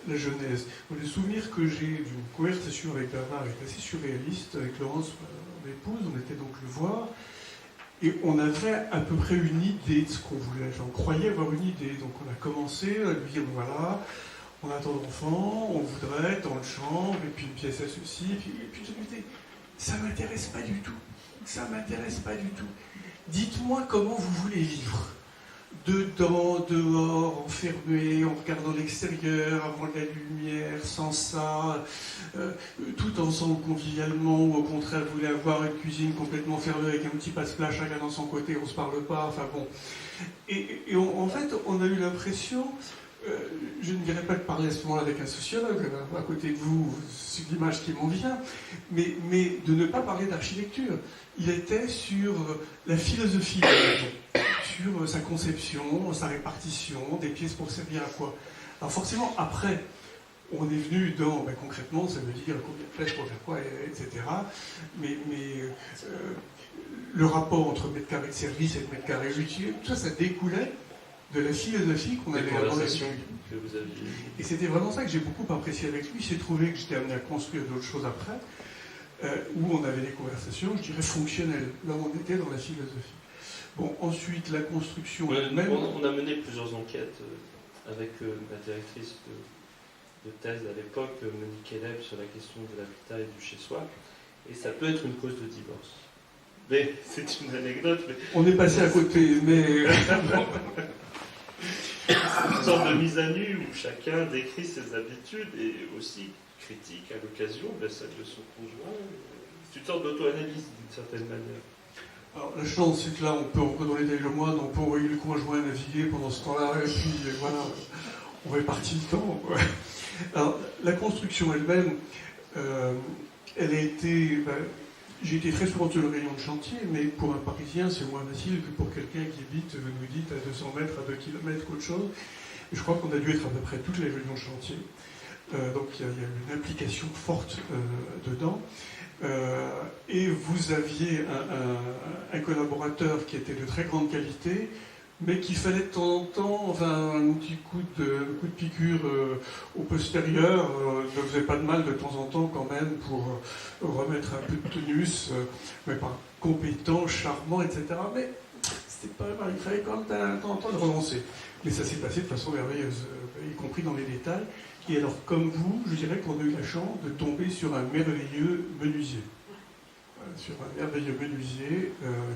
la genèse. Le souvenir que j'ai d'une conversation avec Bernard est assez surréaliste. Avec Laurence, mon épouse, on était donc le voir, et on avait à peu près une idée de ce qu'on voulait. On croyait avoir une idée. Donc on a commencé à lui dire, voilà, on a tant d'enfants, on voudrait dans le chambre, et puis une pièce à ceci, et puis je me disais, ça ne m'intéresse pas du tout. ça ne m'intéresse pas du tout. Dites-moi comment vous voulez vivre. Dedans, dehors, enfermé, en regardant l'extérieur, avant la lumière, sans ça, tout ensemble convivialement, ou au contraire, vous voulez avoir une cuisine complètement fermée avec un petit passe-plat, chacun dans son côté, on ne se parle pas, enfin bon. En fait, on a eu l'impression, je ne dirais pas de parler à ce moment-là avec un sociologue, à côté de vous, c'est l'image qui m'en vient, mais de ne pas parler d'architecture. Il était sur la philosophie de la maison, sur sa conception, sa répartition, des pièces pour servir à quoi. Alors forcément, après, on est venu dans, concrètement, ça veut dire combien de pièces pour faire quoi, etc. Mais le rapport entre mètre carré de service et mètre carré utile, tout ça, ça découlait de la philosophie qu'on avait avant la que vous aviez. Et c'était vraiment ça que j'ai beaucoup apprécié avec lui. C'est trouvé que j'étais amené à construire d'autres choses après, où on avait des conversations, je dirais, fonctionnelles. Là, on était dans la philosophie. Bon, ensuite, la construction elle-même... On a mené plusieurs enquêtes avec ma directrice de thèse à l'époque, Monique Eleb, sur la question de l'habitat et du chez-soi. Et ça peut être une cause de divorce. Mais c'est une anecdote. Mais... On est passé à côté, mais... une sorte de mise à nu où chacun décrit ses habitudes et aussi critique à l'occasion celle de son conjoint. C'est une sorte d'auto-analyse d'une certaine manière. Alors, la chance, c'est que là, on peut redonner des moines, on peut envoyer le conjoint naviguer pendant ce temps-là, et puis voilà, on répartit le temps. Ouais. Alors, la construction elle-même, elle a été... j'ai été très souvent sur le rayon de chantier, mais pour un Parisien, c'est moins facile que pour quelqu'un qui habite, vous nous dites, à 200 mètres, à 2 km, qu'autre chose. Et je crois qu'on a dû être à peu près toutes les réunions de chantier. Donc il y a une implication forte dedans. Et vous aviez un collaborateur qui était de très grande qualité, mais qu'il fallait de temps en temps, un petit coup de piqûre au postérieur ne faisait pas de mal de temps en temps quand même pour remettre un peu de tonus, mais pas compétent, charmant, etc. Mais c'était pas mal, il fallait quand même de temps en temps le relancer. Mais ça s'est passé de façon merveilleuse, y compris dans les détails. Et alors, comme vous, je dirais qu'on a eu la chance de tomber sur un merveilleux menuisier. Sur un merveilleux menuisier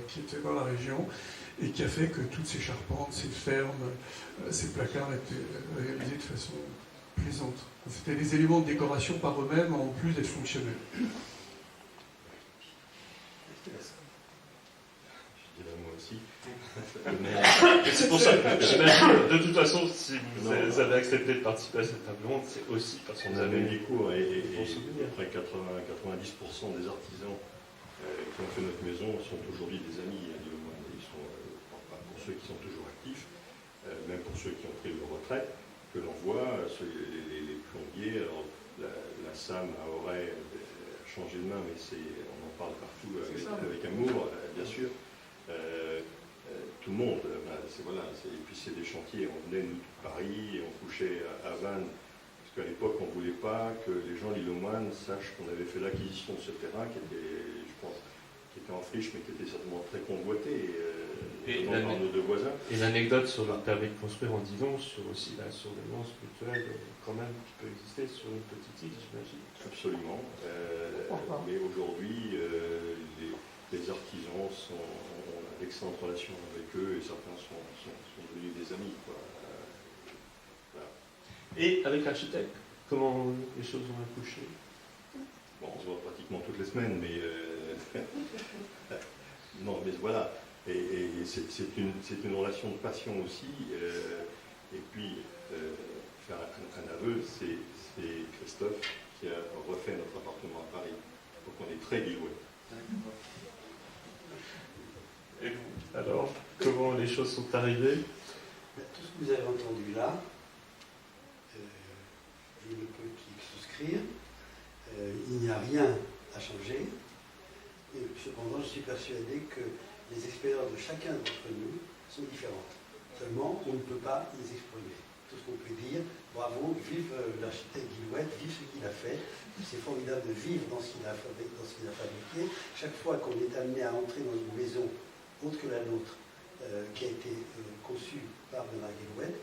qui était dans la région et qui a fait que toutes ces charpentes, ces fermes, ces placards étaient réalisés de façon plaisante. C'était des éléments de décoration par eux-mêmes en plus d'être fonctionnels. Je dirais moi aussi. C'est pour ça que j'imagine, de toute façon, si vous avez accepté de participer à cette table ronde, c'est aussi parce qu'on On avait avait des cours et bon souvenir. après 90% des artisans qui ont fait notre maison sont aujourd'hui des amis à Lille-aux-Moines. Ils sont, pour ceux qui sont toujours actifs, même pour ceux qui ont pris leur retraite, que l'on voit, les plombiers, alors la SAM à Auray a changé de main, mais on en parle partout avec amour, bien sûr. Tout le monde, et puis c'est des chantiers, on venait nous de Paris et on couchait à Vannes, parce qu'à l'époque on ne voulait pas que les gens Lille-aux-Moines sachent qu'on avait fait l'acquisition de ce terrain qui était, je pense, qui était en friche mais qui était certainement très convoité par nos deux voisins. Et l'anecdote sur le permis de construire en Didon, sur aussi la surveillance culturelle quand même qui peut exister sur une petite île, j'imagine. Absolument, mais aujourd'hui les artisans ont d'excellentes relations avec eux et certains sont devenus des amis. Voilà. Et avec l'architecte, comment les choses ont accouché? Bon, on se voit pratiquement toutes les semaines, mais non, mais voilà. Et c'est une relation de passion aussi. Et puis, faire un aveu, c'est Christophe qui a refait notre appartement à Paris. Donc on est très lillois. Et vous, alors, comment les choses sont arrivées? Tout ce que vous avez entendu là, je ne peux qu'y souscrire. Il n'y a rien à changer. Et cependant, je suis persuadé que les expériences de chacun d'entre nous sont différentes. Seulement, on ne peut pas les exprimer. Tout ce qu'on peut dire, bravo, vive l'architecte Guillouette, vive ce qu'il a fait. C'est formidable de vivre dans ce qu'il a fabriqué. Chaque fois qu'on est amené à entrer dans une maison autre que la nôtre, qui a été conçue par Bernard Guillouette,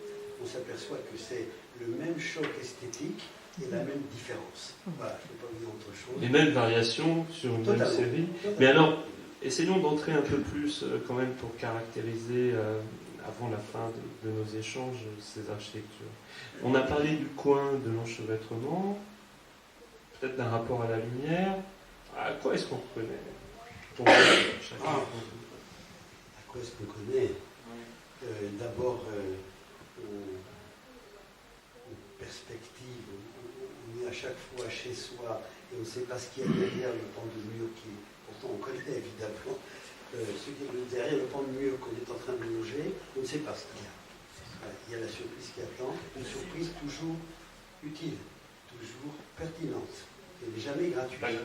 on s'aperçoit que c'est le même choc esthétique et la même différence. Voilà, je ne peux pas vous dire autre chose. Les mêmes variations sur une même série. Totalement. Mais alors, essayons d'entrer un peu plus quand même pour caractériser, avant la fin de nos échanges, ces architectures. On a parlé du coin, de l'enchevêtrement, peut-être d'un rapport à la lumière. À quoi est-ce qu'on reconnaît chacun À quoi est-ce qu'on connaît D'abord, aux perspectives, on est à chaque fois chez soi et on ne sait pas ce qu'il y a derrière le pan de mur qui, pourtant on connaît évidemment, ce qui est derrière le pan de mur qu'on est en train de loger, on ne sait pas ce qu'il y a. Il y a la surprise qui attend, une surprise toujours utile, toujours pertinente. Elle n'est jamais gratuite. Voilà.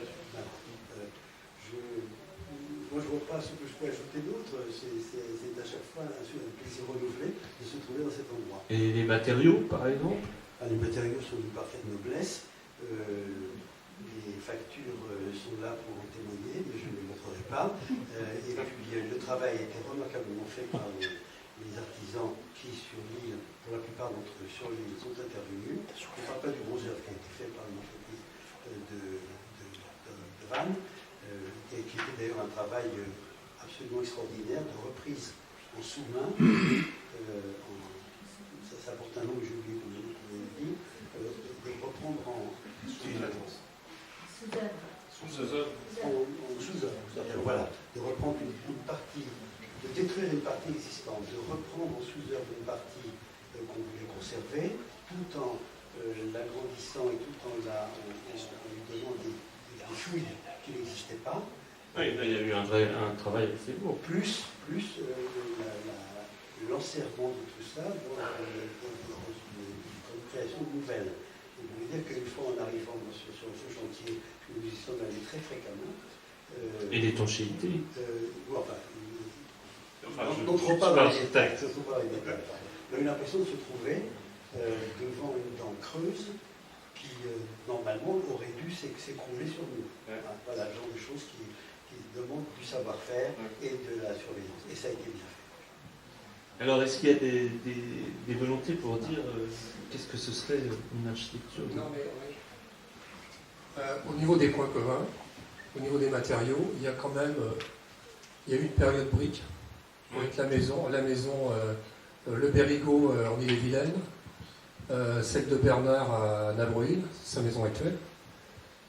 Moi, je ne vois pas ce que je peux ajouter d'autre. C'est à chaque fois un plaisir renouvelé de se trouver dans cet endroit. Et les matériaux, par exemple? Les matériaux sont d'une parfaite noblesse. Les factures sont là pour en témoigner, mais je ne les montrerai pas. Et puis, le travail a été remarquablement fait par les artisans qui, sur l'île, pour la plupart d'entre eux, sur l'île, sont intervenus. Je ne parle pas du gros œuvre qui a été fait par une entreprise de Vannes, qui était d'ailleurs un travail absolument extraordinaire de reprise en sous-main. Ça porte un nom que j'ai oublié comme je l'ai dit, de reprendre en sous-œuvre. Voilà, de reprendre une partie, de détruire une partie existante, de reprendre en sous-œuvre une partie qu'on voulait conserver, tout en l'agrandissant et tout en lui donnant des fluides qui n'existaient pas. Oui, là, il y a eu un travail assez lourd. Plus l'enserrement de tout ça dans une création nouvelle. Et vous voulez dire qu'une fois en arrivant sur ce chantier, nous y sommes allés très fréquemment. Et l'étanchéité. N'entrons pas dans les détails. On a eu l'impression de se trouver devant une dent creuse qui, normalement, aurait dû s'écrouler sur nous. Voilà le genre de choses qui demandent du savoir-faire et de la surveillance. Et ça a été bien fait. Alors, est-ce qu'il y a des volontés pour dire qu'est-ce que ce serait une architecture? Non, mais au niveau des points communs, au niveau des matériaux, il y a quand même il y a eu une période brique avec la maison Le Bérigot en Ille-et-Vilaine, celle de Bernard à Nabruil, sa maison actuelle,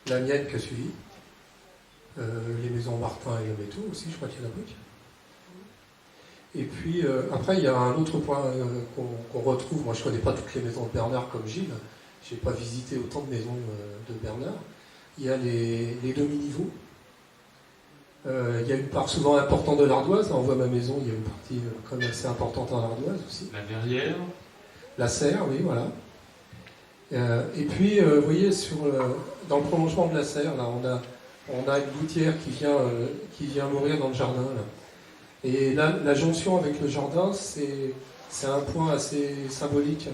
la mienne qui a suivi, les maisons Martin et Le Métaux aussi, je crois qu'il y a la brique. Et puis après, il y a un autre point qu'on retrouve. Moi, je ne connais pas toutes les maisons de Bernard comme Gilles. Je n'ai pas visité autant de maisons de Bernard. Il y a les demi-niveaux. Il y a une part souvent importante de l'ardoise. On voit ma maison, il y a une partie quand même assez importante en ardoise aussi. La verrière. La serre, oui, voilà. Et puis, vous voyez, dans le prolongement de la serre, là, on a une gouttière qui vient mourir dans le jardin, là. Et là, la jonction avec le jardin, c'est un point assez symbolique.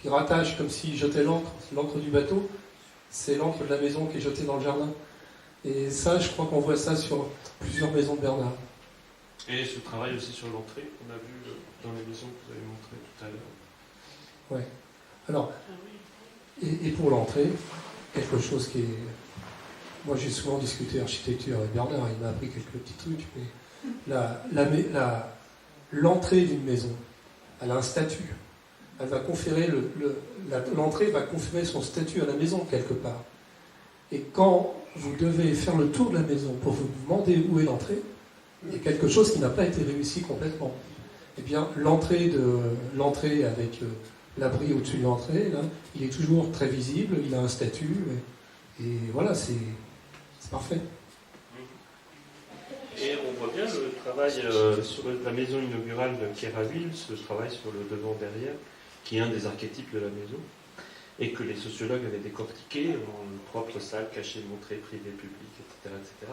Il rattache comme s'il jetait l'encre du bateau. C'est l'encre de la maison qui est jetée dans le jardin. Et ça, je crois qu'on voit ça sur plusieurs maisons de Bernard. Et ce travail aussi sur l'entrée, qu'on a vu dans les maisons que vous avez montrées tout à l'heure. Ouais. Alors, et pour l'entrée, quelque chose qui est... Moi, j'ai souvent discuté architecture avec Bernard, il m'a appris quelques petits trucs, mais l'entrée d'une maison, elle a un statut. Elle va conférer l'entrée va conférer son statut à la maison quelque part. Et quand vous devez faire le tour de la maison pour vous demander où est l'entrée, il y a quelque chose qui n'a pas été réussi complètement. Eh bien, l'entrée avec l'abri au-dessus de l'entrée, là, il est toujours très visible, il a un statut, et voilà, c'est parfait. Et on voit bien le travail sur la maison inaugurale de Kéraville, ce travail sur le devant-derrière, qui est un des archétypes de la maison, et que les sociologues avaient décortiqué en une propre salle cachée, montrée, privée, publique, etc., etc.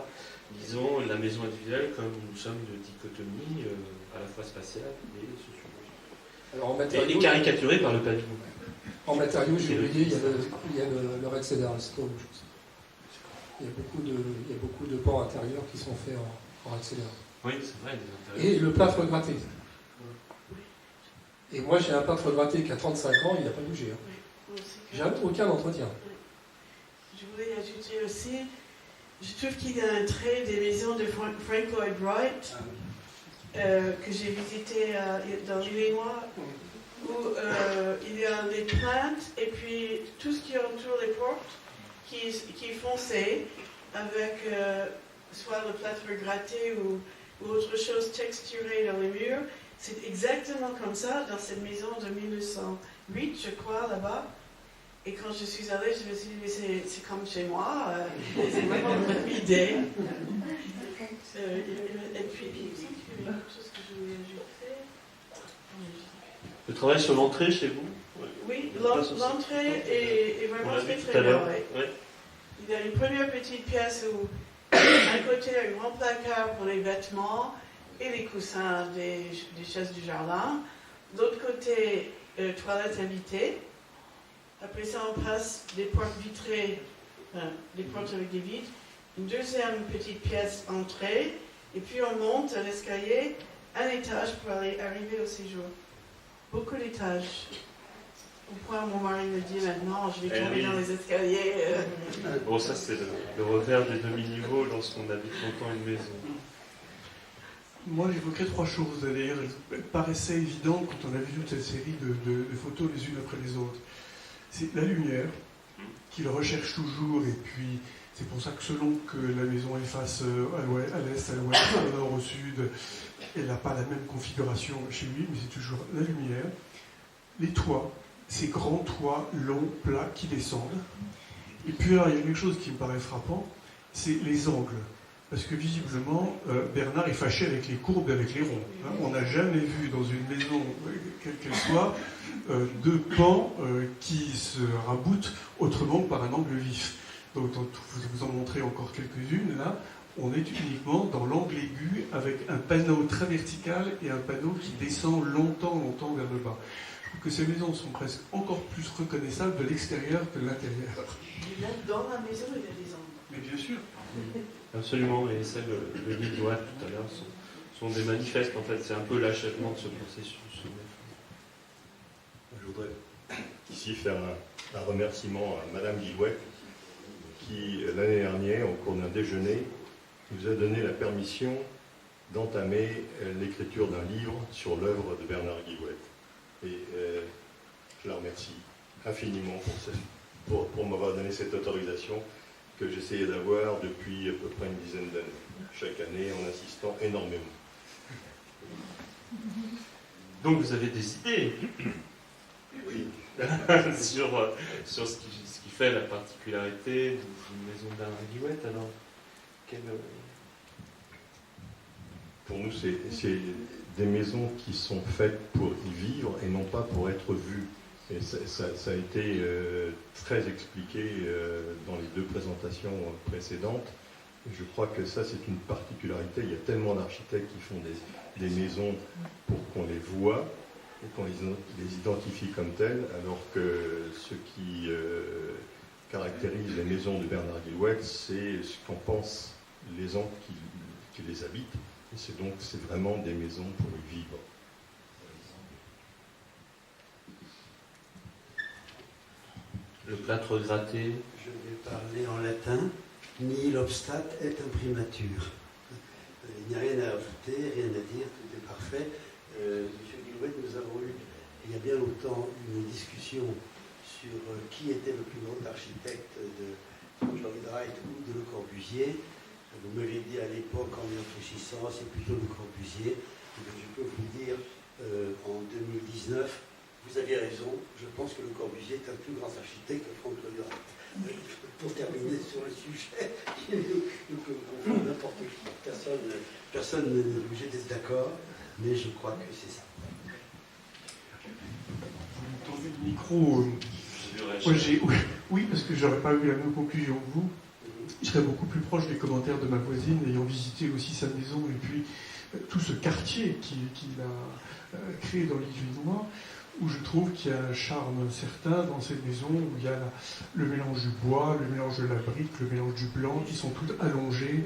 Disons la maison individuelle comme une somme de dichotomies à la fois spatiale et sociologique. Alors, en matériaux, et caricaturée par le pavillon. En matériaux, j'ai oublié, il y a le Red Cedar Stone. Il y a beaucoup de pans intérieurs qui sont faits en Red Cedar. Oui, c'est vrai, des intérieurs. Et le plâtre gratté. Et moi, j'ai un plâtre gratté qui a 35 ans, il n'a pas bougé. Hein. J'ai aucun entretien. Je voulais ajouter aussi, je trouve qu'il y a un trait des maisons de Frank Lloyd Wright que j'ai visité dans l'Illinois, où il y a les plaintes et puis tout ce qui entoure les portes qui est foncé avec soit le plâtre gratté ou autre chose texturée dans les murs. C'est exactement comme ça dans cette maison de 1908, je crois, là-bas. Et quand je suis allée, je me suis dit, mais c'est comme chez moi, c'est vraiment une bonne idée. Et puis, il y a quelque chose que je voulais ajouter. Le travail sur l'entrée chez vous? Oui, l'entrée est vraiment très bien. Ouais. Il y a une première petite pièce où, d'un côté, un grand placard pour les vêtements et les coussins des chaises du jardin. De l'autre côté, toilette invitée. Après ça, on passe des portes vitrées, des portes avec des vitres. Une deuxième petite pièce entrée. Et puis on monte à l'escalier, un étage pour arriver au séjour. Beaucoup d'étages. Au point où mon mari me dit maintenant, je vais tomber dans les escaliers. Bon, ça c'est le revers des demi-niveaux lorsqu'on habite longtemps une maison. Moi, j'évoquerais trois choses. D'ailleurs, elles paraissaient évidentes quand on a vu toute cette série de photos les unes après les autres. C'est la lumière, qu'il recherche toujours, et puis c'est pour ça que selon que la maison est face à l'est, à l'ouest, au nord, au sud, elle n'a pas la même configuration chez lui, mais c'est toujours la lumière. Les toits, ces grands toits longs, plats, qui descendent. Et puis alors, il y a quelque chose qui me paraît frappant, c'est les angles. Parce que visiblement, Bernard est fâché avec les courbes et avec les ronds. Hein, on n'a jamais vu dans une maison, quelle qu'elle soit, deux pans qui se raboutent autrement que par un angle vif. Donc, vous en montrez encore quelques-unes. Là, on est uniquement dans l'angle aigu avec un panneau très vertical et un panneau qui descend longtemps vers le bas. Je trouve que ces maisons sont presque encore plus reconnaissables de l'extérieur que de l'intérieur. Et même dans la maison, il y a des angles. Mais bien sûr. Absolument, et celles de l'île d'Ouad tout à l'heure sont des manifestes, en fait, c'est un peu l'achèvement de ce processus. Je voudrais ici faire un remerciement à Madame Guillouet, qui, l'année dernière, au cours d'un déjeuner, nous a donné la permission d'entamer l'écriture d'un livre sur l'œuvre de Bernard Guillouet. Et je la remercie infiniment pour m'avoir donné cette autorisation que j'essayais d'avoir depuis à peu près une dizaine d'années, chaque année en insistant énormément. Donc vous avez des idées Oui. sur ce qui fait la particularité d'une maison de Bernard Guillouet. Alors, pour nous, c'est des maisons qui sont faites pour y vivre et non pas pour être vues. Et ça a été très expliqué dans les deux présentations précédentes. Je crois que ça, c'est une particularité. Il y a tellement d'architectes qui font des maisons pour qu'on les voit et qu'on les identifie comme telles, alors que ce qui caractérise les maisons de Bernard Guillouet, c'est ce qu'en pensent les gens qui les habitent. Et c'est vraiment des maisons pour y vivre. Le plâtre gratté. Je vais parler en latin. Nihil obstat et imprimatur. Il n'y a rien à ajouter, rien à dire, tout est parfait. Monsieur Guillouet, nous avons eu, il y a bien longtemps, une discussion sur qui était le plus grand architecte de Lloyd Wright ou de Le Corbusier. Vous m'avez dit à l'époque, en y réfléchissant, c'est plutôt Le Corbusier. Je peux vous dire, en 2019, vous aviez raison, je pense que Le Corbusier est un plus grand architecte que Frank Lloyd Wright. Pour terminer sur le sujet, nous pouvons confondre n'importe qui. Personne n'est obligé d'être d'accord, mais je crois que c'est ça. Vous tendez le micro. Oui, parce que j'aurais pas eu la même conclusion que vous. Je serais beaucoup plus proche des commentaires de ma voisine, ayant visité aussi sa maison, et puis tout ce quartier qu'il a créé dans l'Illinois, où je trouve qu'il y a un charme certain dans cette maison, où il y a le mélange du bois, le mélange de la brique, le mélange du blanc, qui sont toutes allongées.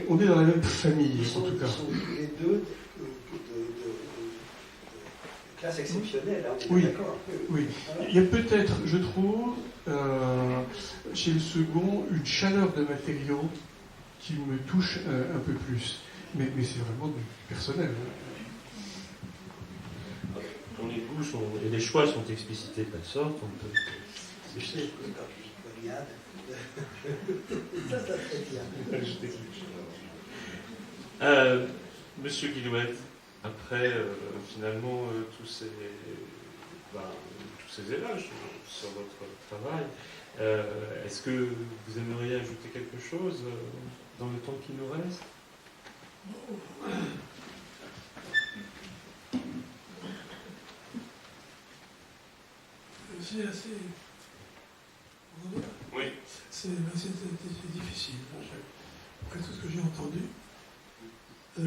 On est dans la même famille, en tout cas. Ils sont tous les deux classe exceptionnelle, hein, on est Oui. d'accord. Oui. Il y a peut-être, je trouve, chez le second, une chaleur de matériaux qui me touche un peu plus. Mais c'est vraiment du personnel. Quand les goûts et les choix sont explicités de telle sorte, on peut sécher. Ça serait bien. Monsieur Guillouette, après finalement tous ces éloges sur votre travail, est-ce que vous aimeriez ajouter quelque chose dans le temps qui nous reste? C'est assez. Oui. C'est difficile. Après tout ce que j'ai entendu, il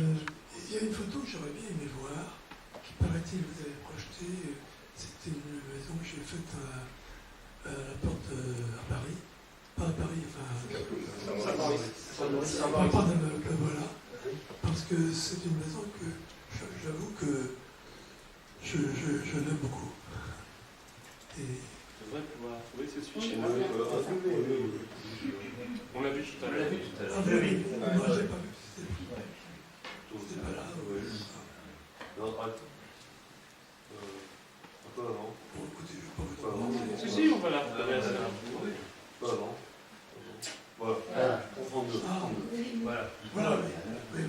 y a une photo que j'aurais bien aimé voir, qui paraît-il vous avez projetée. C'était une maison que j'ai faite à la porte à Paris. Pas à Paris, enfin. Voilà. Parce que c'est une maison que j'avoue que je l'aime beaucoup. Et On devrait pouvoir trouver ce sujet chez nous. On l'a vu tout à l'heure. ah, oui, moi je l'ai pas vu. C'était pas là. Un peu avant. Bon, écoutez, je ne vais pas vous Pas avant. Si, si, on va la retrouver assez rapidement. Pas avant. Voilà. On prend deux. Ah, Voilà. voilà, oui.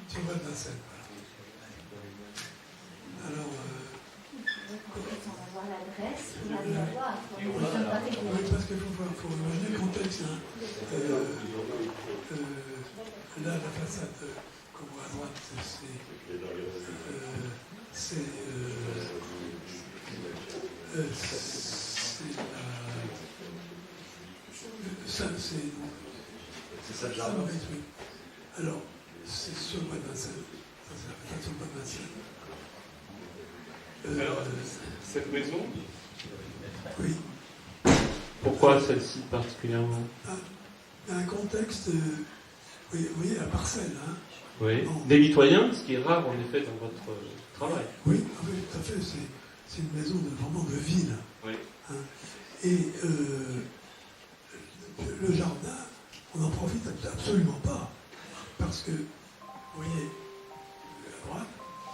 Sur Val d'Inseine, voilà. Alors, Sans avoir l'adresse, vous allez la voir. oui, parce qu'il faut imaginer le contexte. Hein. Là, la façade qu'on voit à droite, c'est ça, oui. Alors, c'est sur le bois de Vincennes. Ça, c'est la façade sur le bois de Vincennes. Alors, cette maison, Oui. pourquoi celle-ci particulièrement? Un contexte, vous voyez la parcelle, hein. Oui. Bon. Des mitoyens, ce qui est rare en effet dans votre travail. Oui, tout à fait. C'est une maison vraiment de ville. Oui. Hein. Et le jardin, on n'en profite absolument pas. Parce que, vous voyez, à droite,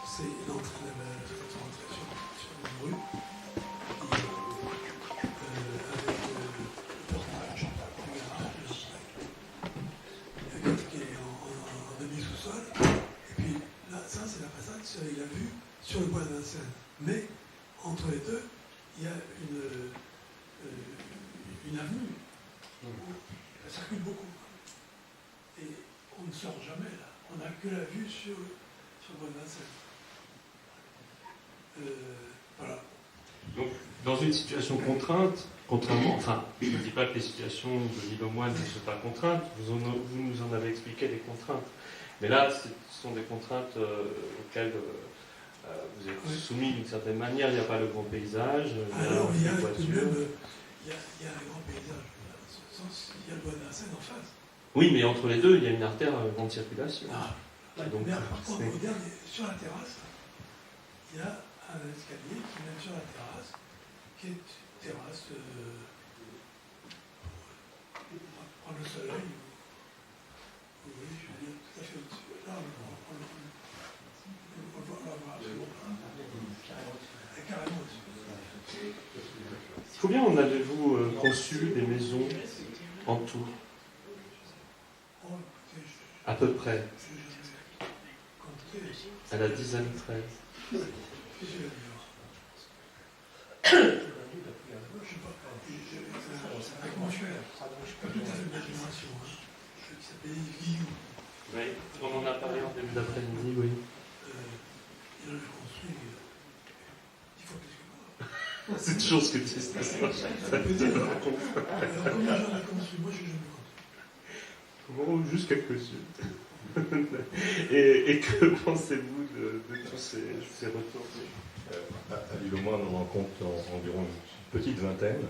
c'est l'entrée sur une rue. Avec le portage, le garage, qui est en demi-sous-sol. Et puis là, ça, c'est la façade avec la vue sur le bois de Vincennes. Mais entre les deux, il y a une avenue où ça circule beaucoup. Et on ne sort jamais là. On n'a que la vue sur le bois de Vincennes. Voilà. Donc, dans une situation contrainte, contrairement, enfin, je ne dis pas que les situations de l'île aux Moines ne sont pas contraintes, vous nous en avez expliqué les contraintes. Mais là, ce sont des contraintes auxquelles vous êtes soumis d'une certaine manière. Il n'y a pas le grand paysage, Alors, il y a les tout de voitures. même, il y a un grand paysage. Il y a le bois de Vincennes en face. Oui, mais entre les deux, il y a une artère à grande circulation. Donc, Mais par contre, c'est- regardez, sur la terrasse, il y a un escalier qui mène sur la terrasse, qui est une terrasse pour prendre le soleil. Vous voyez, je veux dire, tout à fait au-dessus. Là, on voit là, c'est bon. Carrément au-dessus. Combien en avez-vous conçu des maisons en tout? Oh, écoutez, À peu près, je compté. à la dizaine près. Je sais pas, avec mon frère, pas tout à fait de la génération, hein, qui s'appelait Guillou. Oui, on en a parlé en début d'après-midi, oui. Il en a construit 10 fois plus que moi. C'est toujours ce que tu dis, ça. Combien j'en ai construit? Moi, je n'ai jamais compté. Oh, juste quelques-unes. Et que pensez-vous de tous ces retours? À l'île aux Moines, on en compte environ une petite vingtaine.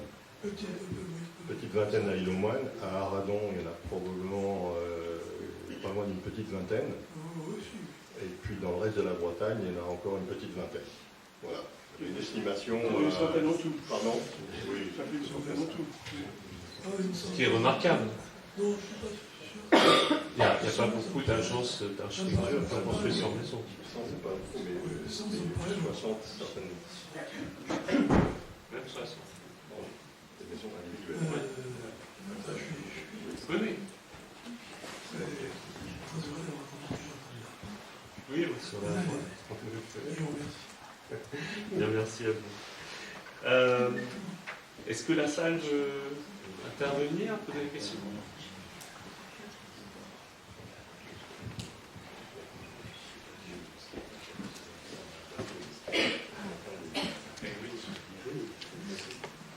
Petite vingtaine à l'île aux Moines. À Arradon, il y en a probablement pas moins d'une petite vingtaine. Oui, si. Et puis dans le reste de la Bretagne, il y en a encore une petite vingtaine. Voilà. Une estimation. Une centaine en tout. Pardon? Oui. Ça fait une centaine en tout. Ce qui est remarquable. Non, je ne suis pas sûr. Il n'y a pas beaucoup d'agences d'architecture pour construire sur maison. 100, c'est pas beaucoup, mais Oui, 100, ça me paraît loin. 60, certainement. Même 60. Bon, des maisons individuelles. Je suis Oui, oui. très heureux d'avoir entendu plusieurs candidats. Oui, sur la Et on remercie. Bien, merci à vous. Est-ce que la salle veut intervenir, poser des questions?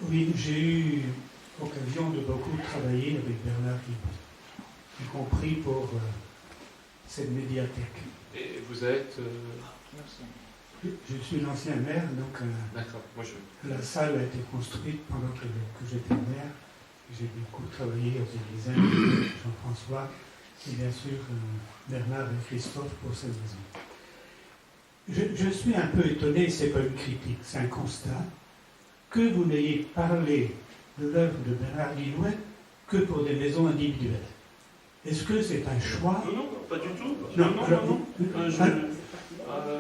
Oui, j'ai eu l'occasion de beaucoup travailler avec Bernard Guillouet, y compris pour cette médiathèque. Et vous êtes... Je suis l'ancien maire, donc D'accord, moi je... la salle a été construite pendant que j'étais maire. J'ai beaucoup travaillé avec les uns, Jean-François, et bien sûr Bernard et Christophe pour cette maison. Je suis un peu étonné, ce n'est pas une critique, c'est un constat, que vous n'ayez parlé de l'œuvre de Bernard Guillouet que pour des maisons individuelles. Est-ce que c'est un choix? Non, pas du tout. Non.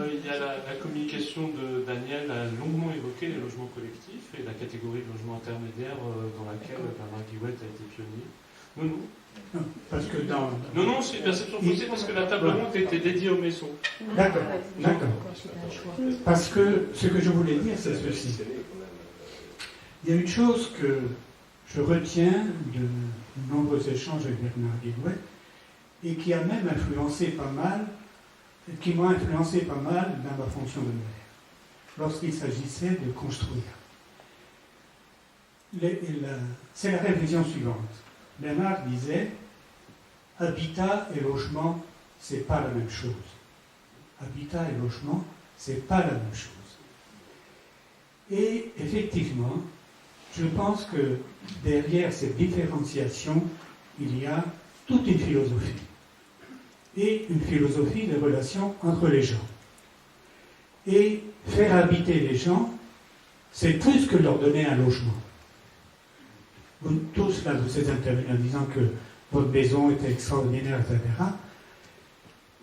Il y a la communication de Daniel a longuement évoqué les logements collectifs et la catégorie de logements intermédiaires dans laquelle Bernard Guillouet a été pionnier. Non. Parce que dans... Non, c'est une perception faussée parce que la table ronde était dédiée aux maisons. D'accord. Parce que ce que je voulais dire, c'est ceci. Il y a une chose que je retiens de nombreux échanges avec Bernard Guillouet et qui a même influencé pas mal, qui m'a influencé pas mal dans ma fonction de maire, lorsqu'il s'agissait de construire. C'est la réflexion suivante. Bernard disait, habitat et logement, c'est pas la même chose. Habitat et logement, c'est pas la même chose. Et effectivement, je pense que derrière cette différenciation, il y a toute une philosophie. Et une philosophie de relation entre les gens. Et faire habiter les gens, c'est plus que leur donner un logement. Vous tous, là, vous êtes intervenus en disant que votre maison était extraordinaire, etc.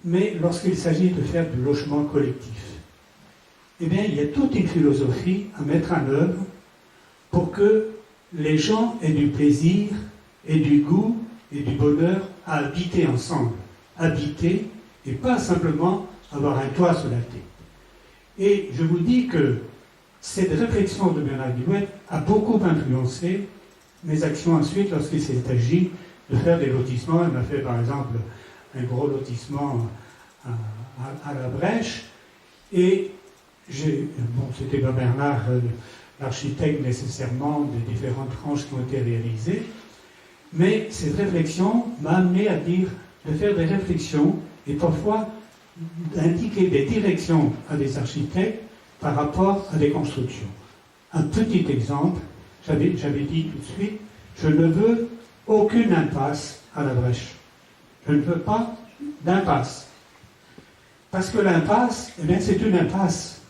Mais lorsqu'il s'agit de faire du logement collectif, eh bien, il y a toute une philosophie à mettre en œuvre pour que les gens aient du plaisir et du goût et du bonheur à habiter ensemble. Habiter et pas simplement avoir un toit sur la tête. Et je vous dis que cette réflexion de Bernard Guillouet a beaucoup influencé mes actions ensuite lorsqu'il s'est agi de faire des lotissements. Il m'a fait par exemple un gros lotissement à la Brèche et c'était pas Bernard l'architecte nécessairement des différentes tranches qui ont été réalisées, mais cette réflexion m'a amené à dire de faire des réflexions et parfois d'indiquer des directions à des architectes par rapport à des constructions. Un petit exemple, j'avais dit tout de suite, je ne veux aucune impasse à la Brèche. Je ne veux pas d'impasse. Parce que l'impasse, eh bien, c'est une impasse.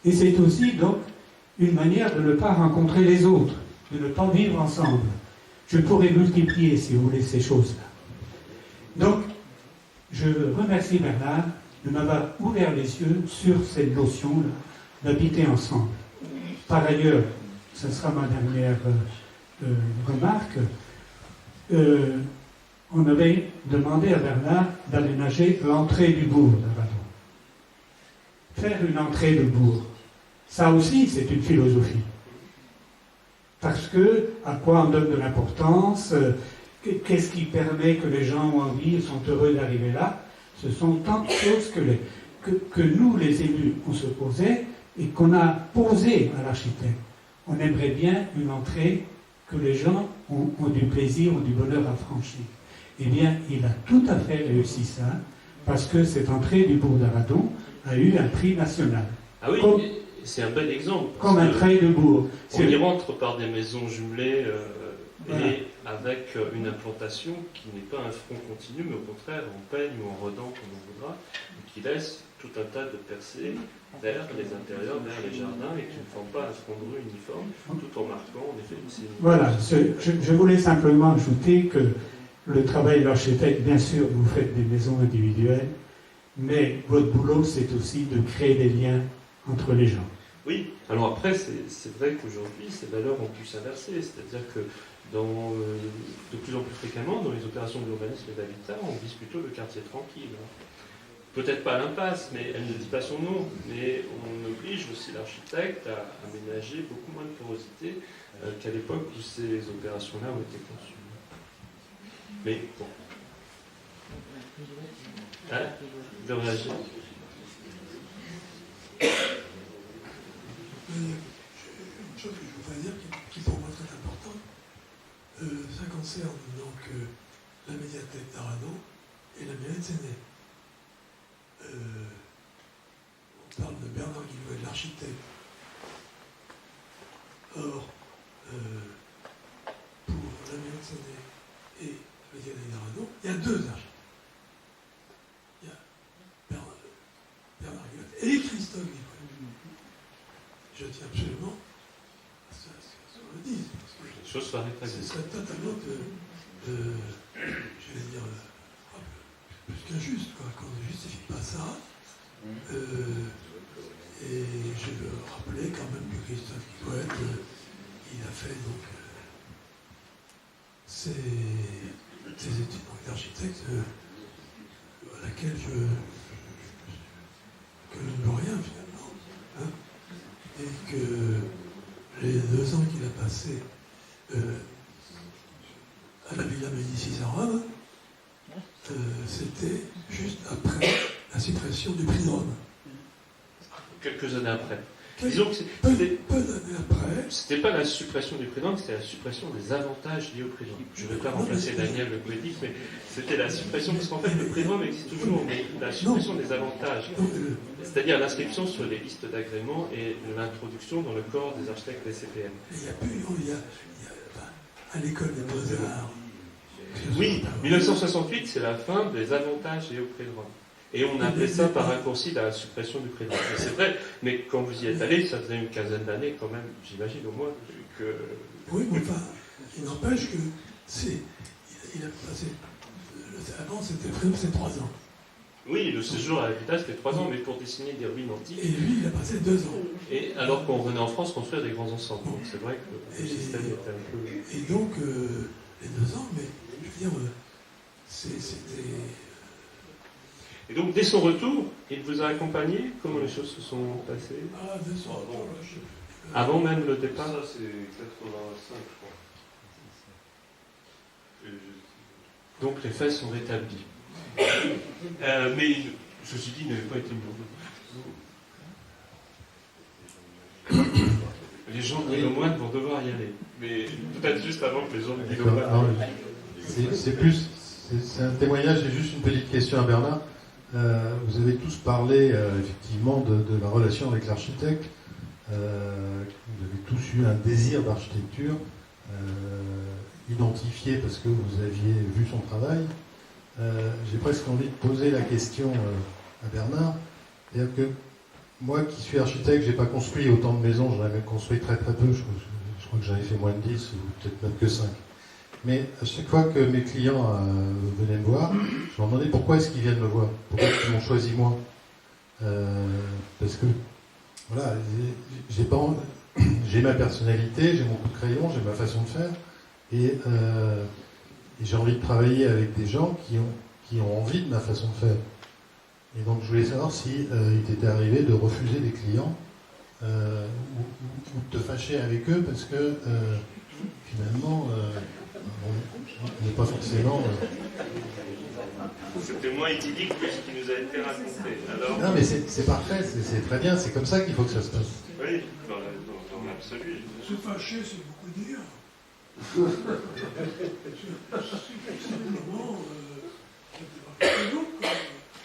Et c'est aussi donc une manière de ne pas rencontrer les autres, de ne pas vivre ensemble. Je pourrais multiplier, si vous voulez, ces choses-là. Donc, je remercie Bernard de m'avoir ouvert les yeux sur cette notion d'habiter ensemble. Par ailleurs, ce sera ma dernière remarque, on avait demandé à Bernard d'aménager l'entrée du bourg d'Aradon. Faire une entrée de bourg, ça aussi c'est une philosophie. Parce que, à quoi on donne de l'importance, qu'est-ce qui permet que les gens ont envie, sont heureux d'arriver là? Ce sont tant de choses que nous, les élus, on se posait et qu'on a posées à l'architecte. On aimerait bien une entrée que les gens ont du plaisir, ont du bonheur à franchir. Eh bien, il a tout à fait réussi ça, parce que cette entrée du bourg d'Aradon a eu un prix national. Ah oui, c'est un bel exemple. Comme un trait de bourg. On y rentre par des maisons jumelées Voilà. Et avec une implantation qui n'est pas un front continu, mais au contraire en peigne ou en redent, comme on voudra, qui laisse tout un tas de percées vers les intérieurs, vers les jardins, et qui ne forment pas un front de rue uniforme, tout en marquant en effet une série. Voilà, je voulais simplement ajouter que le travail de l'architecte, bien sûr, vous faites des maisons individuelles, mais votre boulot, c'est aussi de créer des liens entre les gens. Oui, alors après, c'est vrai qu'aujourd'hui, ces valeurs ont pu s'inverser, c'est-à-dire que de plus en plus fréquemment, dans les opérations d'urbanisme et d'habitat, on vise plutôt le quartier tranquille. Peut-être pas l'impasse, mais elle ne dit pas son nom, mais on oblige aussi l'architecte à aménager beaucoup moins de porosité qu'à l'époque où ces opérations-là ont été conçues. Mais bon. Hein, de réagir. Une chose que je voudrais dire qui pour moi est très importante, ça concerne donc la médiathèque d'Arradon et la mairie de Séné. On parle de Bernard Guillouet, l'architecte. Or, pour la mairie de Séné et la médiathèque d'Arradon, il y a deux architectes. Il y a Bernard Guillouet et Christophe Guillouet. Je tiens absolument à ce qu'on le dise. Les choses soient rétablis. Ce serait totalement j'allais dire, plus qu'injuste, quoi, qu'on ne justifie pas ça. Et je veux rappeler quand même que Christophe Guillouet, il a fait donc ses études d'architecte à laquelle que je ne veux rien finalement. Hein, et que les 2 ans qu'il a passés à la Villa Médicis à Rome, c'était juste après la suppression du prix de Rome. Quelques années après. Disons que peu d'années après. C'était pas la suppression du prix de Rome, c'était la suppression des avantages liés au prix de Rome. Je ne vais pas remplacer Daniel le poétique, mais c'était la suppression, parce qu'en fait le prix de Rome existe toujours, mais la suppression des avantages. C'est-à-dire l'inscription sur les listes d'agrément et l'introduction dans le corps des architectes des CPM. À l'école des beaux-arts. Oui, 1968, c'est la fin des avantages liés au prix de Rome. Et on a appelé ça par raccourci la suppression du prix de Rome. C'est vrai, mais quand vous y êtes allé, ça faisait une quinzaine d'années quand même, j'imagine au moins, que... Oui, mais enfin, il n'empêche que il a passé... Avant, c'est 3 ans. Oui, le séjour à l'habitat, c'était 3 ans, mais pour dessiner des ruines antiques. Et lui, il a passé 2 ans. Et alors qu'on venait en France construire des grands ensembles. Donc c'est vrai que le système était un peu... Et donc, les 2 ans, mais je veux dire, c'était... Et donc, dès son retour, il vous a accompagné? Comment les choses se sont passées? Ah, dès son retour, avant même le départ? Ça, c'est 85, je crois. Donc, les faits sont rétablis. Mais, ceci dit, il n'avait pas été mort. Les gens de Guillomoine vont devoir y aller. Mais peut-être juste avant que les gens de Guillomoine... C'est un témoignage, j'ai juste une petite question à Bernard. Vous avez tous parlé effectivement de la relation avec l'architecte. Vous avez tous eu un désir d'architecture identifié parce que vous aviez vu son travail. J'ai presque envie de poser la question à Bernard. C'est-à-dire que moi qui suis architecte, je n'ai pas construit autant de maisons, j'en ai même construit très très peu. Je crois que j'en ai fait moins de 10 ou peut-être même que 5. Mais à chaque fois que mes clients venaient me voir, je leur demandais pourquoi est-ce qu'ils viennent me voir, pourquoi est-ce qu'ils m'ont choisi moi. Parce que, voilà, j'ai ma personnalité, j'ai mon coup de crayon, j'ai ma façon de faire, et j'ai envie de travailler avec des gens qui ont envie de ma façon de faire. Et donc je voulais savoir si il t'était arrivé de refuser des clients ou de te fâcher avec eux parce que finalement... on n'est pas forcément... C'était moins idyllique que ce qui nous a été raconté. Alors... Non, mais c'est parfait, c'est très bien, c'est comme ça qu'il faut que ça se passe. Oui, dans l'absolu. Se fâcher, c'est beaucoup dire. C'est vraiment...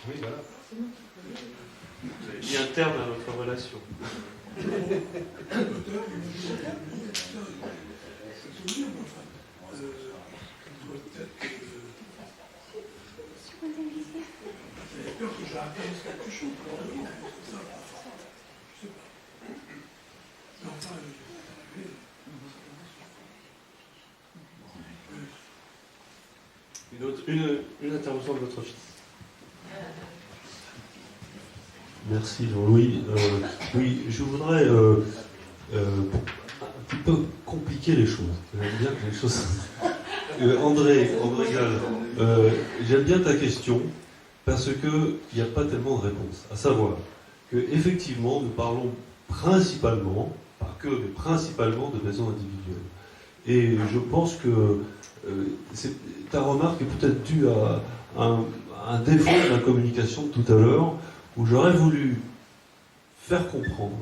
Oui, voilà. Vous avez mis un terme à votre relation. Une intervention de votre fils. Merci Jean-Louis. Oui, je voudrais un petit peu compliquer les choses. J'aime bien que les choses... André Gall, j'aime bien ta question parce qu'il n'y a pas tellement de réponse. À savoir qu'effectivement, nous parlons principalement, pas que, mais principalement de maisons individuelles. Et je pense que ta remarque est peut-être due à un défaut de la communication de tout à l'heure, où j'aurais voulu faire comprendre,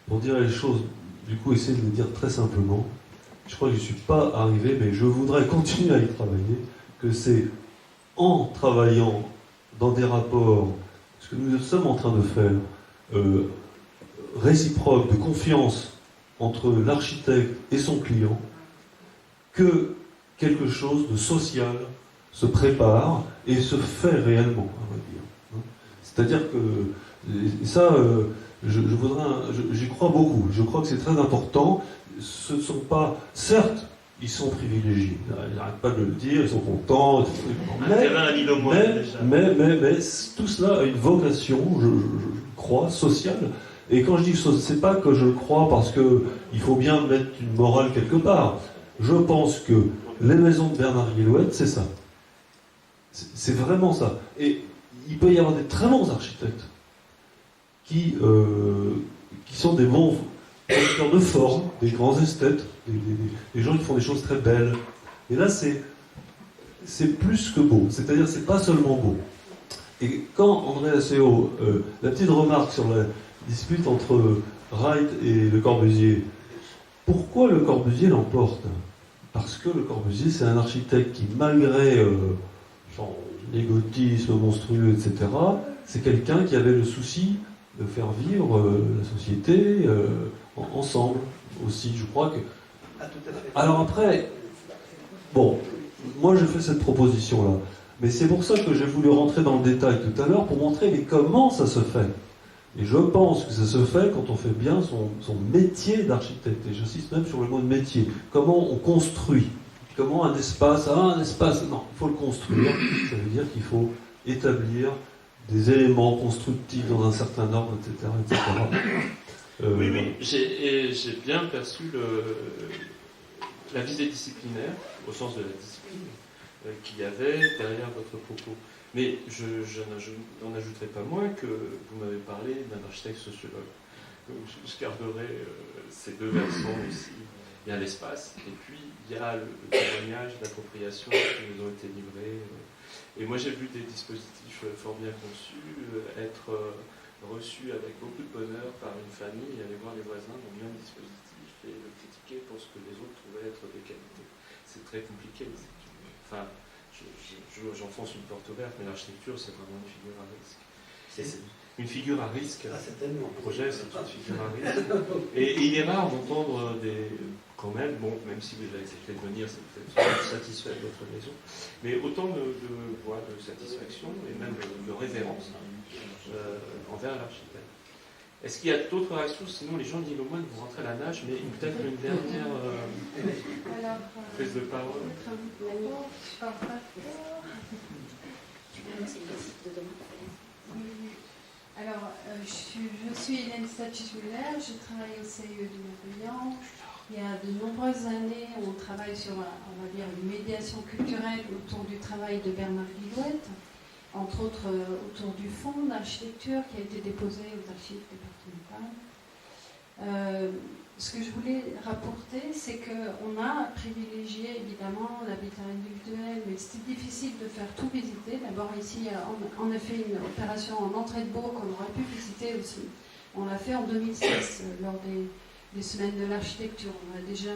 pour dire les choses, du coup essayer de les dire très simplement. Je crois que je ne suis pas arrivé, mais je voudrais continuer à y travailler, que c'est en travaillant dans des rapports, ce que nous sommes en train de faire, réciproque, de confiance entre l'architecte et son client, que quelque chose de social se prépare et se fait réellement, on va dire. C'est-à-dire que, et ça, j'y crois beaucoup. Je crois que c'est très important. Ce ne sont pas, certes, ils sont privilégiés. Ils n'arrêtent pas de le dire, ils sont contents. Mais tout cela a une vocation, je crois, sociale. Et quand je dis c'est pas que je crois parce qu'il faut bien mettre une morale quelque part. Je pense que les maisons de Bernard Guillouette, c'est ça. C'est vraiment ça. Et il peut y avoir des très bons architectes qui sont des bons producteurs de forme, des grands esthètes, des gens qui font des choses très belles. Et là, c'est plus que beau. C'est-à-dire, c'est pas seulement beau. Et quand André Asseo, la petite remarque sur la dispute entre Wright et Le Corbusier, pourquoi Le Corbusier l'emporte? Parce que Le Corbusier, c'est un architecte qui, malgré son égotisme monstrueux, etc., c'est quelqu'un qui avait le souci de faire vivre la société ensemble aussi. Je crois que... Alors après, bon, moi je fais cette proposition-là, mais c'est pour ça que j'ai voulu rentrer dans le détail tout à l'heure pour montrer mais comment ça se fait. Et je pense que ça se fait quand on fait bien son métier d'architecte. Et j'insiste même sur le mot de métier. Comment on construit. Comment un espace... non, il faut le construire. Ça veut dire qu'il faut établir des éléments constructifs dans un certain ordre, etc. Oui. J'ai bien perçu la visée disciplinaire, au sens de la discipline, qu'il y avait derrière votre propos. Mais je n'en ajouterai pas moins que vous m'avez parlé d'un architecte sociologue. Donc je garderai ces deux versants aussi. Il y a l'espace, et puis il y a le témoignage d'appropriation qui nous ont été livrés. Et moi j'ai vu des dispositifs fort bien conçus être reçus avec beaucoup de bonheur par une famille, aller voir les voisins dans le même dispositif et le critiquer pour ce que les autres trouvaient être de qualité. C'est très compliqué, les études. Enfin, j'enfonce une porte ouverte, mais l'architecture, c'est vraiment une figure à risque. C'est une figure à risque. Le projet, c'est une figure à risque. Et il est rare d'entendre quand même, bon, même si vous avez accepté de venir, c'est peut-être satisfait de votre maison, mais autant de satisfaction et même de révérence envers l'architecte. Est-ce qu'il y a d'autres réactions? Sinon, les gens disent au moins de vous rentrer à la nage, mais peut-être une dernière prise de parole. Alors, je suis Hélène Stachis-Müller, je travaille au CIE de Montpellier. Il y a de nombreuses années, on travaille sur, on va dire, une médiation culturelle autour du travail de Bernard Guillouette, entre autres autour du fonds d'architecture qui a été déposé aux archives départementales. Ce que je voulais rapporter, c'est qu'on a privilégié évidemment l'habitat individuel, mais c'était difficile de faire tout visiter. D'abord ici, on a fait une opération en entrée de bourg qu'on aurait pu visiter aussi. On l'a fait en 2006 lors des semaines de l'architecture. On a déjà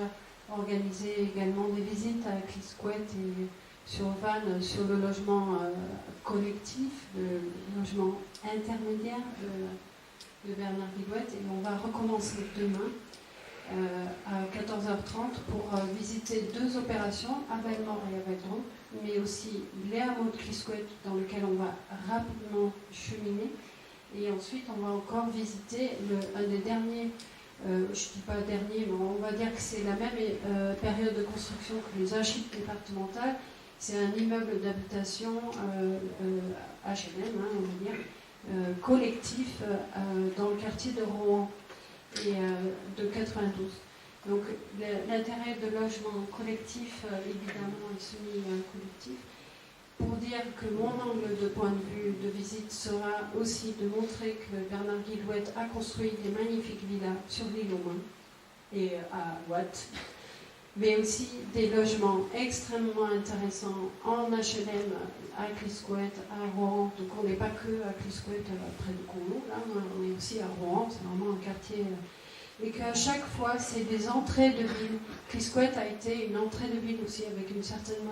organisé également des visites à Clisquet et sur Vannes sur le logement collectif, le logement intermédiaire de Bernard Guillouette. Et on va recommencer demain à 14h30 pour visiter deux opérations, à Bellemort et à Veldron, mais aussi les hameaux de Clisquet dans lesquels on va rapidement cheminer. Et ensuite, on va encore visiter un des derniers, je ne dis pas dernier, mais on va dire que c'est la même période de construction que les archives départementales, C'est un immeuble d'habitation HLM, on va dire, collectif dans le quartier de Rouen et de 92. Donc l'intérêt de logement collectif, évidemment, est semi-collectif. Pour dire que mon angle de point de vue de visite sera aussi de montrer que Bernard Guillouette a construit des magnifiques villas sur l'île aux Mains et à Ouate, mais aussi des logements extrêmement intéressants en HLM à Clisquet, à Rouen. Donc on n'est pas que à Clisquet près de Conlon, là, on est aussi à Rouen, c'est vraiment un quartier. Et qu'à chaque fois, c'est des entrées de ville. Clisquet a été une entrée de ville aussi, avec une certaine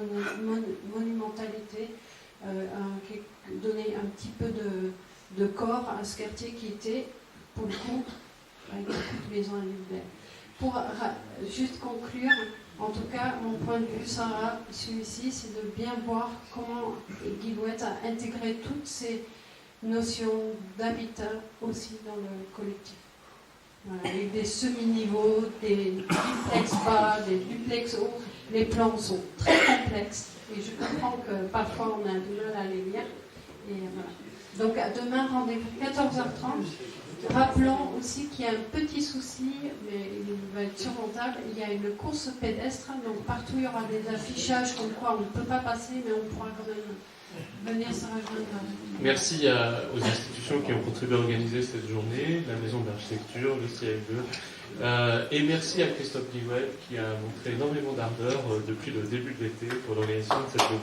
monumentalité, qui a donné un petit peu de corps à ce quartier qui était, pour le coup, avec beaucoup de maisons individuelles. Pour juste conclure, en tout cas, mon point de vue sera celui-ci, c'est de bien voir comment Guillouette a intégré toutes ces notions d'habitat aussi dans le collectif. Voilà, avec des semi-niveaux, des duplex bas, des duplex hauts. Les plans sont très complexes et je comprends que parfois on a du mal à les lire. Et voilà. Donc à demain, rendez-vous 14h30. Rappelons aussi qu'il y a un petit souci, mais il va être surmontable. Il y a une course pédestre, donc partout il y aura des affichages comme quoi on ne peut pas passer, mais on pourra quand même venir se rejoindre. Merci aux institutions qui ont contribué à organiser cette journée, la Maison de l'Architecture, le CILE, et merci à Christophe Guillouette qui a montré énormément d'ardeur depuis le début de l'été pour l'organisation de cette journée.